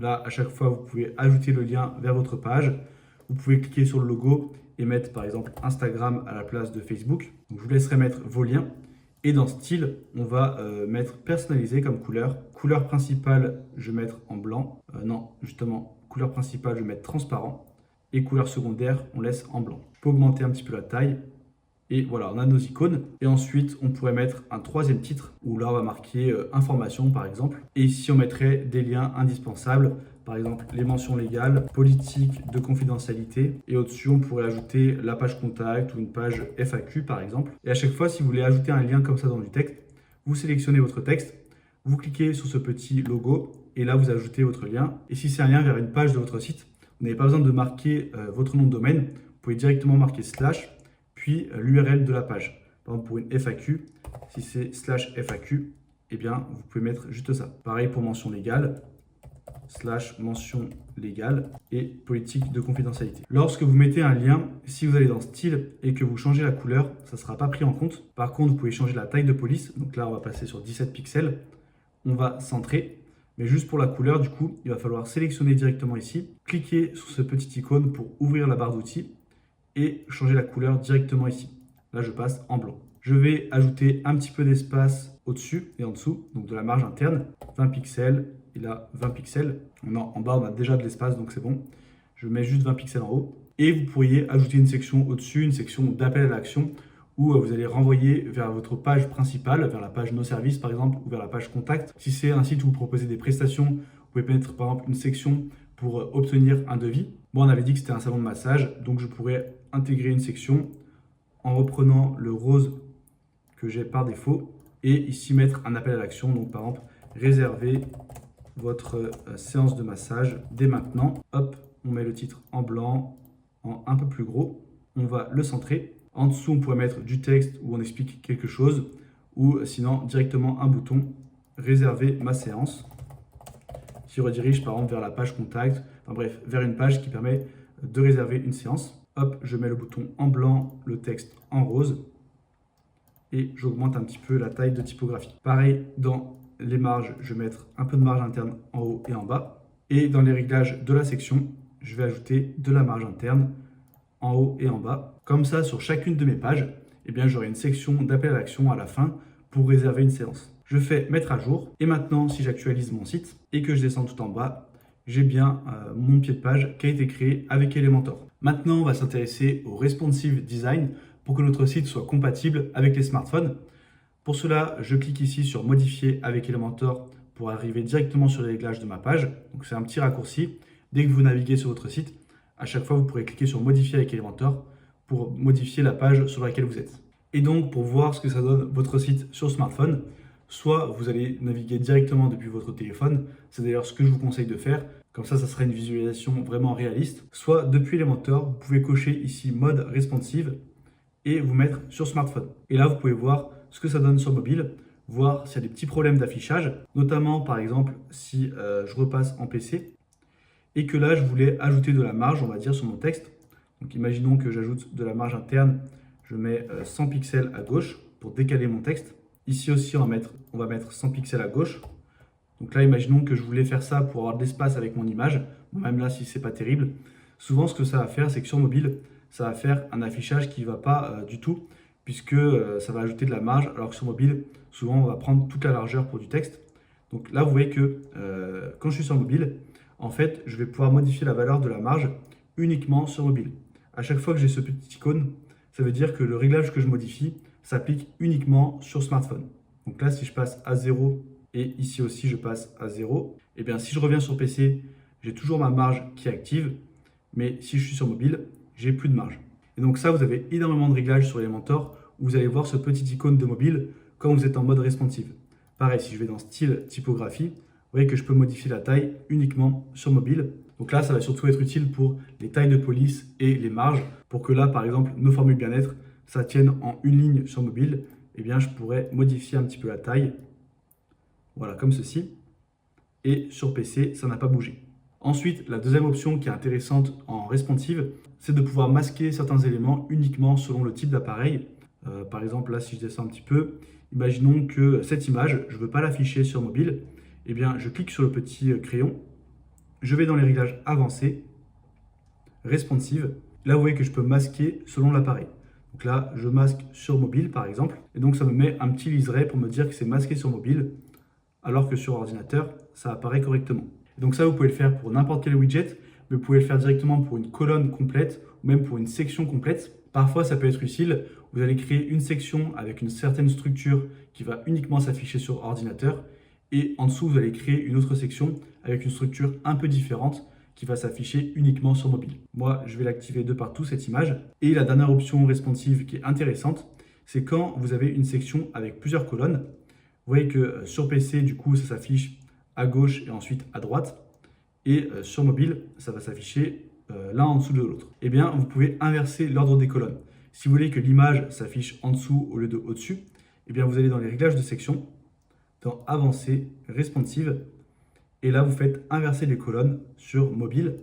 Là, à chaque fois, vous pouvez ajouter le lien vers votre page. Vous pouvez cliquer sur le logo et mettre par exemple Instagram à la place de Facebook. Donc, je vous laisserai mettre vos liens. Et dans Style, on va mettre personnalisé comme couleur. Couleur principale, je vais mettre en blanc. Non, justement, couleur principale, je vais mettre transparent. Et couleur secondaire, on laisse en blanc. On peut augmenter un petit peu la taille. Et voilà, on a nos icônes. Et ensuite, on pourrait mettre un troisième titre où là, on va marquer information par exemple. Et ici, on mettrait des liens indispensables. Par exemple, les mentions légales, politique de confidentialité. Et au-dessus, on pourrait ajouter la page contact ou une page FAQ par exemple. Et à chaque fois, si vous voulez ajouter un lien comme ça dans du texte, vous sélectionnez votre texte, vous cliquez sur ce petit logo et là, vous ajoutez votre lien. Et si c'est un lien vers une page de votre site, vous n'avez pas besoin de marquer votre nom de domaine. Vous pouvez directement marquer slash, puis l'URL de la page. Par exemple, pour une FAQ, si c'est slash FAQ, eh bien, vous pouvez mettre juste ça. Pareil pour mention légale. mention légale et politique de confidentialité. Lorsque vous mettez un lien, si vous allez dans style et que vous changez la couleur, ça ne sera pas pris en compte. Par contre, vous pouvez changer la taille de police. Donc là, on va passer sur 17 pixels. On va centrer. Mais juste pour la couleur, du coup, il va falloir sélectionner directement ici, cliquer sur ce petit icône pour ouvrir la barre d'outils et changer la couleur directement ici. Là, je passe en blanc. Je vais ajouter un petit peu d'espace au-dessus et en dessous, donc de la marge interne, 20 pixels, et là 20 pixels. Non, en bas, on a déjà de l'espace, donc c'est bon. Je mets juste 20 pixels en haut. Et vous pourriez ajouter une section au-dessus, une section d'appel à l'action, où vous allez renvoyer vers votre page principale, vers la page Nos services par exemple, ou vers la page Contact. Si c'est un site où vous proposez des prestations, vous pouvez mettre par exemple une section pour obtenir un devis. Moi, on avait dit que c'était un salon de massage, donc je pourrais intégrer une section en reprenant le rose que j'ai par défaut et ici mettre un appel à l'action. Donc par exemple, réservez votre séance de massage dès maintenant. Hop, on met le titre en blanc, en un peu plus gros. On va le centrer. En dessous, on pourrait mettre du texte où on explique quelque chose ou sinon directement un bouton réserver ma séance qui redirige par exemple vers la page contact. Enfin bref, vers une page qui permet de réserver une séance. Hop, je mets le bouton en blanc, le texte en rose et j'augmente un petit peu la taille de typographie. Pareil, dans les marges, je vais mettre un peu de marge interne en haut et en bas. Et dans les réglages de la section, je vais ajouter de la marge interne en haut et en bas. Comme ça, sur chacune de mes pages, eh bien, j'aurai une section d'appel à l'action à la fin pour réserver une séance. Je fais mettre à jour et maintenant, si j'actualise mon site et que je descends tout en bas, j'ai bien mon pied de page qui a été créé avec Elementor. Maintenant, on va s'intéresser au responsive design pour que notre site soit compatible avec les smartphones. Pour cela, je clique ici sur modifier avec Elementor pour arriver directement sur les réglages de ma page. Donc c'est un petit raccourci. Dès que vous naviguez sur votre site, à chaque fois, vous pourrez cliquer sur modifier avec Elementor pour modifier la page sur laquelle vous êtes. Et donc, pour voir ce que ça donne votre site sur smartphone, soit vous allez naviguer directement depuis votre téléphone, c'est d'ailleurs ce que je vous conseille de faire, comme ça sera une visualisation vraiment réaliste, soit depuis Elementor, vous pouvez cocher ici mode responsive et vous mettre sur smartphone. Et là, vous pouvez voir ce que ça donne sur mobile, voir s'il y a des petits problèmes d'affichage, notamment par exemple si je repasse en PC et que là, je voulais ajouter de la marge, on va dire, sur mon texte. Donc imaginons que j'ajoute de la marge interne, je mets 100 pixels à gauche pour décaler mon texte. Ici aussi, on va mettre 100 pixels à gauche. Donc là, imaginons que je voulais faire ça pour avoir de l'espace avec mon image. Même là, si c'est pas terrible. Souvent, ce que ça va faire, c'est que sur mobile, ça va faire un affichage qui ne va pas du tout, puisque ça va ajouter de la marge, alors que sur mobile, souvent, on va prendre toute la largeur pour du texte. Donc là, vous voyez que quand je suis sur mobile, en fait, je vais pouvoir modifier la valeur de la marge uniquement sur mobile. À chaque fois que j'ai ce petit icône, ça veut dire que le réglage que je modifie s'applique uniquement sur smartphone. Donc là, si je passe à 0 et ici aussi je passe à 0, et bien si je reviens sur PC, j'ai toujours ma marge qui est active, mais si je suis sur mobile, j'ai plus de marge. Et donc ça, vous avez énormément de réglages sur Elementor où vous allez voir ce petit icône de mobile quand vous êtes en mode responsive. Pareil, si je vais dans style typographie, vous voyez que je peux modifier la taille uniquement sur mobile. Donc là, ça va surtout être utile pour les tailles de police et les marges, pour que là, par exemple, nos formules bien-être, ça tienne en une ligne sur mobile. Eh bien, je pourrais modifier un petit peu la taille, voilà, comme ceci. Et sur PC, ça n'a pas bougé. Ensuite, la deuxième option qui est intéressante en responsive, c'est de pouvoir masquer certains éléments uniquement selon le type d'appareil. Par exemple, là, si je descends un petit peu, imaginons que cette image, je ne veux pas l'afficher sur mobile. Eh bien, je clique sur le petit crayon, je vais dans les réglages avancés, responsive. Là, vous voyez que je peux masquer selon l'appareil. Donc là, je masque sur mobile, par exemple. Et donc, ça me met un petit liseré pour me dire que c'est masqué sur mobile, alors que sur ordinateur, ça apparaît correctement. Et donc ça, vous pouvez le faire pour n'importe quel widget, mais vous pouvez le faire directement pour une colonne complète ou même pour une section complète. Parfois, ça peut être utile. Vous allez créer une section avec une certaine structure qui va uniquement s'afficher sur ordinateur. Et en dessous, vous allez créer une autre section avec une structure un peu différente qui va s'afficher uniquement sur mobile. Moi, je vais l'activer de partout, cette image. Et la dernière option responsive qui est intéressante, c'est quand vous avez une section avec plusieurs colonnes. Vous voyez que sur PC, du coup, ça s'affiche à gauche et ensuite à droite. Et sur mobile, ça va s'afficher l'un en dessous de l'autre. Eh bien, vous pouvez inverser l'ordre des colonnes. Si vous voulez que l'image s'affiche en dessous au lieu de au-dessus, eh bien, vous allez dans les réglages de section, dans Avancer, Responsive, Et là, vous faites inverser les colonnes sur mobile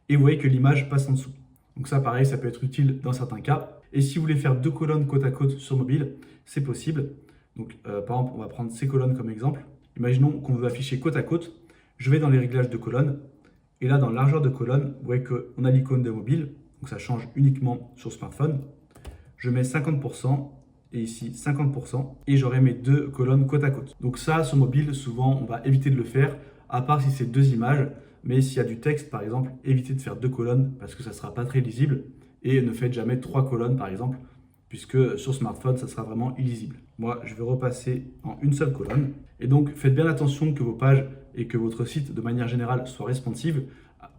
et vous voyez que l'image passe en dessous. Donc ça, pareil, ça peut être utile dans certains cas. Et si vous voulez faire 2 colonnes côte à côte sur mobile, c'est possible. Donc par exemple, on va prendre ces colonnes comme exemple. Imaginons qu'on veut afficher côte à côte. Je vais dans les réglages de colonnes. Et là, dans largeur de colonne, vous voyez qu'on a l'icône de mobile. Donc ça change uniquement sur smartphone. Je mets 50% et ici 50%. Et j'aurai mes 2 colonnes côte à côte. Donc ça, sur mobile, souvent, on va éviter de le faire, à part si c'est 2 images. Mais s'il y a du texte, par exemple, évitez de faire 2 colonnes parce que ça ne sera pas très lisible. Et ne faites jamais 3 colonnes, par exemple, puisque sur smartphone, ça sera vraiment illisible. Moi, je vais repasser en une seule colonne. Et donc, faites bien attention que vos pages et que votre site, de manière générale, soient responsives.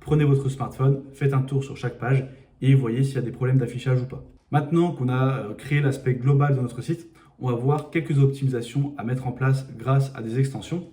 Prenez votre smartphone, faites un tour sur chaque page et voyez s'il y a des problèmes d'affichage ou pas. Maintenant qu'on a créé l'aspect global de notre site, on va voir quelques optimisations à mettre en place grâce à des extensions.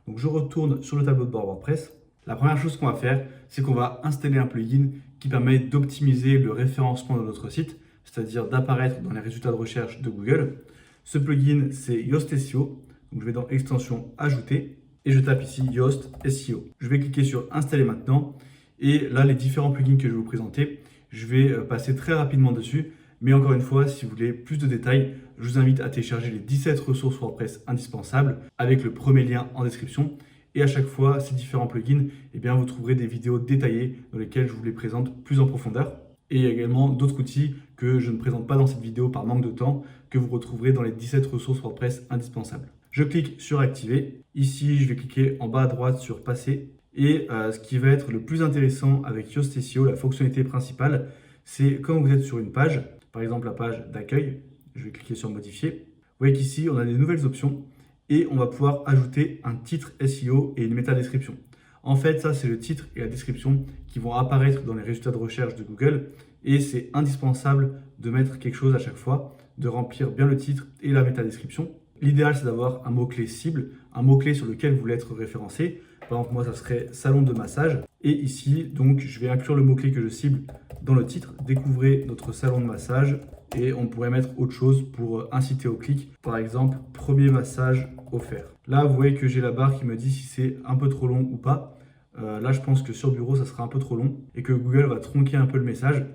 Donc, je retourne sur le tableau de bord WordPress. La première chose qu'on va faire, c'est qu'on va installer un plugin qui permet d'optimiser le référencement de notre site, c'est-à-dire d'apparaître dans les résultats de recherche de Google. Ce plugin, c'est Yoast SEO. Donc, je vais dans Extension, Ajouter, et je tape ici Yoast SEO. Je vais cliquer sur Installer maintenant. Et là, les différents plugins que je vais vous présenter, je vais passer très rapidement dessus. Mais encore une fois, si vous voulez plus de détails, je vous invite à télécharger les 17 ressources WordPress indispensables avec le premier lien en description. Et à chaque fois, ces différents plugins, eh bien, vous trouverez des vidéos détaillées dans lesquelles je vous les présente plus en profondeur. Et il y a également d'autres outils que je ne présente pas dans cette vidéo par manque de temps, que vous retrouverez dans les 17 ressources WordPress indispensables. Je clique sur Activer. Ici, je vais cliquer en bas à droite sur Passer. Et ce qui va être le plus intéressant avec Yoast SEO, la fonctionnalité principale, c'est quand vous êtes sur une page, par exemple la page d'accueil, je vais cliquer sur Modifier. Vous voyez qu'ici, on a des nouvelles options et on va pouvoir ajouter un titre SEO et une métadescription. En fait, ça, c'est le titre et la description qui vont apparaître dans les résultats de recherche de Google et c'est indispensable de mettre quelque chose à chaque fois, de remplir bien le titre et la métadescription. L'idéal, c'est d'avoir un mot-clé cible, un mot-clé sur lequel vous voulez être référencé. Par exemple, moi, ça serait salon de massage. Et ici, donc, je vais inclure le mot-clé que je cible dans le titre. Découvrez notre salon de massage. Et on pourrait mettre autre chose pour inciter au clic. Par exemple, premier massage offert. Là, vous voyez que j'ai la barre qui me dit si c'est un peu trop long ou pas. Là, je pense que sur bureau, ça sera un peu trop long et que Google va tronquer un peu le message.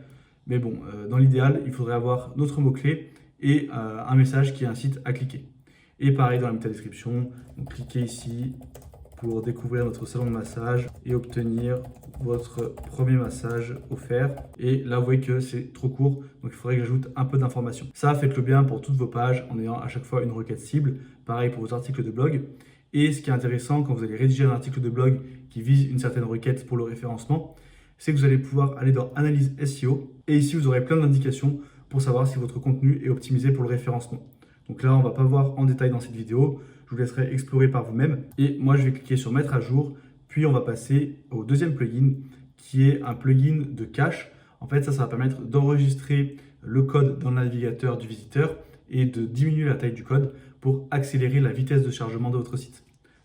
Mais bon, dans l'idéal, il faudrait avoir notre mot-clé et un message qui incite à cliquer. Et pareil dans la métadescription, donc cliquez ici pour découvrir notre salon de massage et obtenir votre premier massage offert. Et là, vous voyez que c'est trop court, donc il faudrait que j'ajoute un peu d'informations. Ça, faites-le bien pour toutes vos pages en ayant à chaque fois une requête cible. Pareil pour vos articles de blog. Et ce qui est intéressant quand vous allez rédiger un article de blog qui vise une certaine requête pour le référencement, c'est que vous allez pouvoir aller dans Analyse SEO. Et ici, vous aurez plein d'indications pour savoir si votre contenu est optimisé pour le référencement. Donc là, on ne va pas voir en détail dans cette vidéo. Je vous laisserai explorer par vous-même. Et moi, je vais cliquer sur Mettre à jour. Puis, on va passer au deuxième plugin qui est un plugin de cache. En fait, ça va permettre d'enregistrer le code dans le navigateur du visiteur et de diminuer la taille du code pour accélérer la vitesse de chargement de votre site.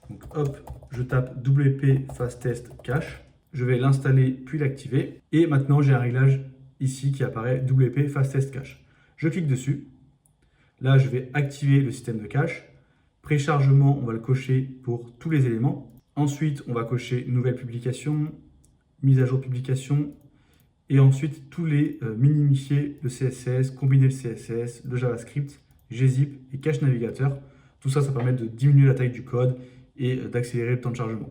Donc, hop, je tape WP Fastest Cache. Je vais l'installer puis l'activer. Et maintenant, j'ai un réglage ici qui apparaît WP Fastest Cache. Je clique dessus. Là, je vais activer le système de cache. Préchargement, on va le cocher pour tous les éléments. Ensuite, on va cocher nouvelle publication, mise à jour publication. Et ensuite, tous les minifier le CSS, combiner le CSS, le JavaScript, gzip et cache navigateur. Tout ça, ça permet de diminuer la taille du code et d'accélérer le temps de chargement.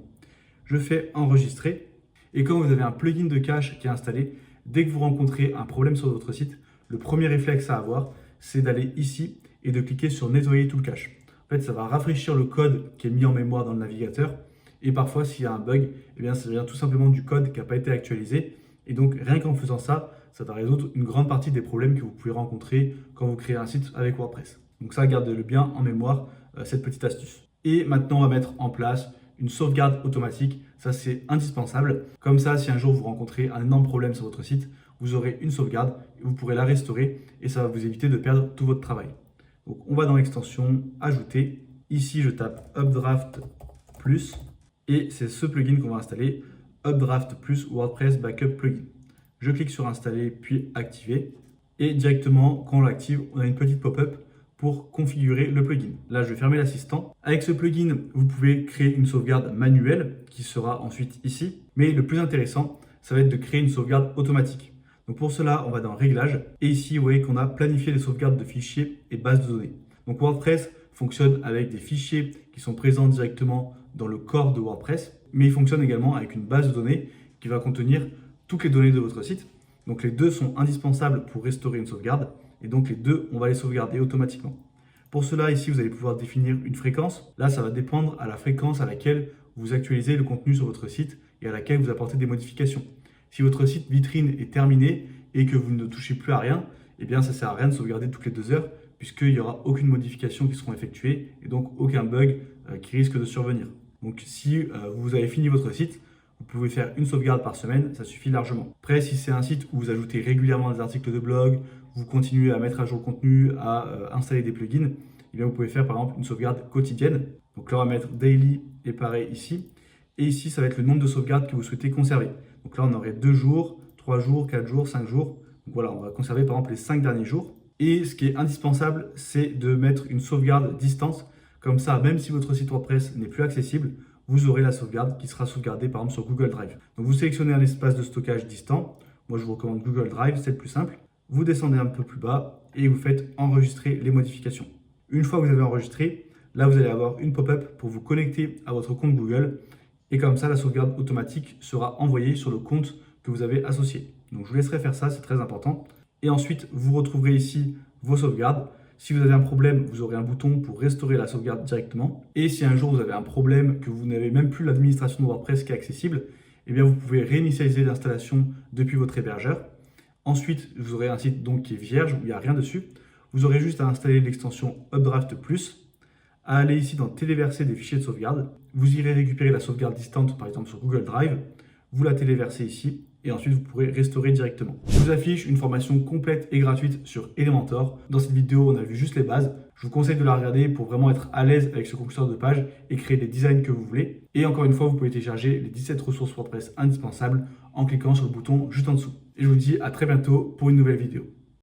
Je fais enregistrer. Et quand vous avez un plugin de cache qui est installé, dès que vous rencontrez un problème sur votre site, le premier réflexe à avoir, c'est d'aller ici et de cliquer sur nettoyer tout le cache. En fait, ça va rafraîchir le code qui est mis en mémoire dans le navigateur. Et parfois, s'il y a un bug, eh bien, ça vient tout simplement du code qui n'a pas été actualisé. Et donc, rien qu'en faisant ça, ça va résoudre une grande partie des problèmes que vous pouvez rencontrer quand vous créez un site avec WordPress. Donc ça, gardez-le bien en mémoire, cette petite astuce. Et maintenant, on va mettre en place une sauvegarde automatique. Ça, c'est indispensable. Comme ça, si un jour vous rencontrez un énorme problème sur votre site, vous aurez une sauvegarde, vous pourrez la restaurer et ça va vous éviter de perdre tout votre travail. Donc, on va dans l'extension Ajouter. Ici, je tape Updraft Plus et c'est ce plugin qu'on va installer, Updraft Plus WordPress Backup Plugin. Je clique sur Installer puis Activer et directement, quand on l'active, on a une petite pop-up pour configurer le plugin. Là, je vais fermer l'assistant. Avec ce plugin, vous pouvez créer une sauvegarde manuelle qui sera ensuite ici. Mais le plus intéressant, ça va être de créer une sauvegarde automatique. Donc pour cela, on va dans Réglages. Et ici, vous voyez qu'on a planifié les sauvegardes de fichiers et bases de données. Donc WordPress fonctionne avec des fichiers qui sont présents directement dans le corps de WordPress. Mais il fonctionne également avec une base de données qui va contenir toutes les données de votre site. Donc les deux sont indispensables pour restaurer une sauvegarde. Et donc les deux, on va les sauvegarder automatiquement. Pour cela, ici, vous allez pouvoir définir une fréquence. Là, ça va dépendre à la fréquence à laquelle vous actualisez le contenu sur votre site et à laquelle vous apportez des modifications. Si votre site vitrine est terminé et que vous ne touchez plus à rien, eh bien ça ne sert à rien de sauvegarder toutes les 2 heures puisqu'il n'y aura aucune modification qui sera effectuée et donc aucun bug qui risque de survenir. Donc si vous avez fini votre site, vous pouvez faire une sauvegarde par semaine, ça suffit largement. Après, si c'est un site où vous ajoutez régulièrement des articles de blog, vous continuez à mettre à jour le contenu, à installer des plugins, eh bien vous pouvez faire par exemple une sauvegarde quotidienne. Donc là, on va mettre daily et pareil ici. Et ici, ça va être le nombre de sauvegardes que vous souhaitez conserver. Donc là, on aurait 2 jours, 3 jours, 4 jours, 5 jours. Donc voilà, on va conserver par exemple les 5 derniers jours. Et ce qui est indispensable, c'est de mettre une sauvegarde distance. Comme ça, même si votre site WordPress n'est plus accessible, vous aurez la sauvegarde qui sera sauvegardée par exemple sur Google Drive. Donc vous sélectionnez un espace de stockage distant. Moi, je vous recommande Google Drive, c'est le plus simple. Vous descendez un peu plus bas et vous faites enregistrer les modifications. Une fois que vous avez enregistré, là, vous allez avoir une pop-up pour vous connecter à votre compte Google. Et comme ça, la sauvegarde automatique sera envoyée sur le compte que vous avez associé. Donc, je vous laisserai faire ça, c'est très important. Et ensuite, vous retrouverez ici vos sauvegardes. Si vous avez un problème, vous aurez un bouton pour restaurer la sauvegarde directement. Et si un jour vous avez un problème, que vous n'avez même plus l'administration de WordPress qui est accessible, eh bien, vous pouvez réinitialiser l'installation depuis votre hébergeur. Ensuite, vous aurez un site donc qui est vierge, où il n'y a rien dessus. Vous aurez juste à installer l'extension Updraft Plus, à aller ici dans téléverser des fichiers de sauvegarde. Vous irez récupérer la sauvegarde distante, par exemple sur Google Drive. Vous la téléversez ici et ensuite vous pourrez restaurer directement. Je vous affiche une formation complète et gratuite sur Elementor. Dans cette vidéo, on a vu juste les bases. Je vous conseille de la regarder pour vraiment être à l'aise avec ce constructeur de page et créer les designs que vous voulez. Et encore une fois, vous pouvez télécharger les 17 ressources WordPress indispensables en cliquant sur le bouton juste en dessous. Et je vous dis à très bientôt pour une nouvelle vidéo.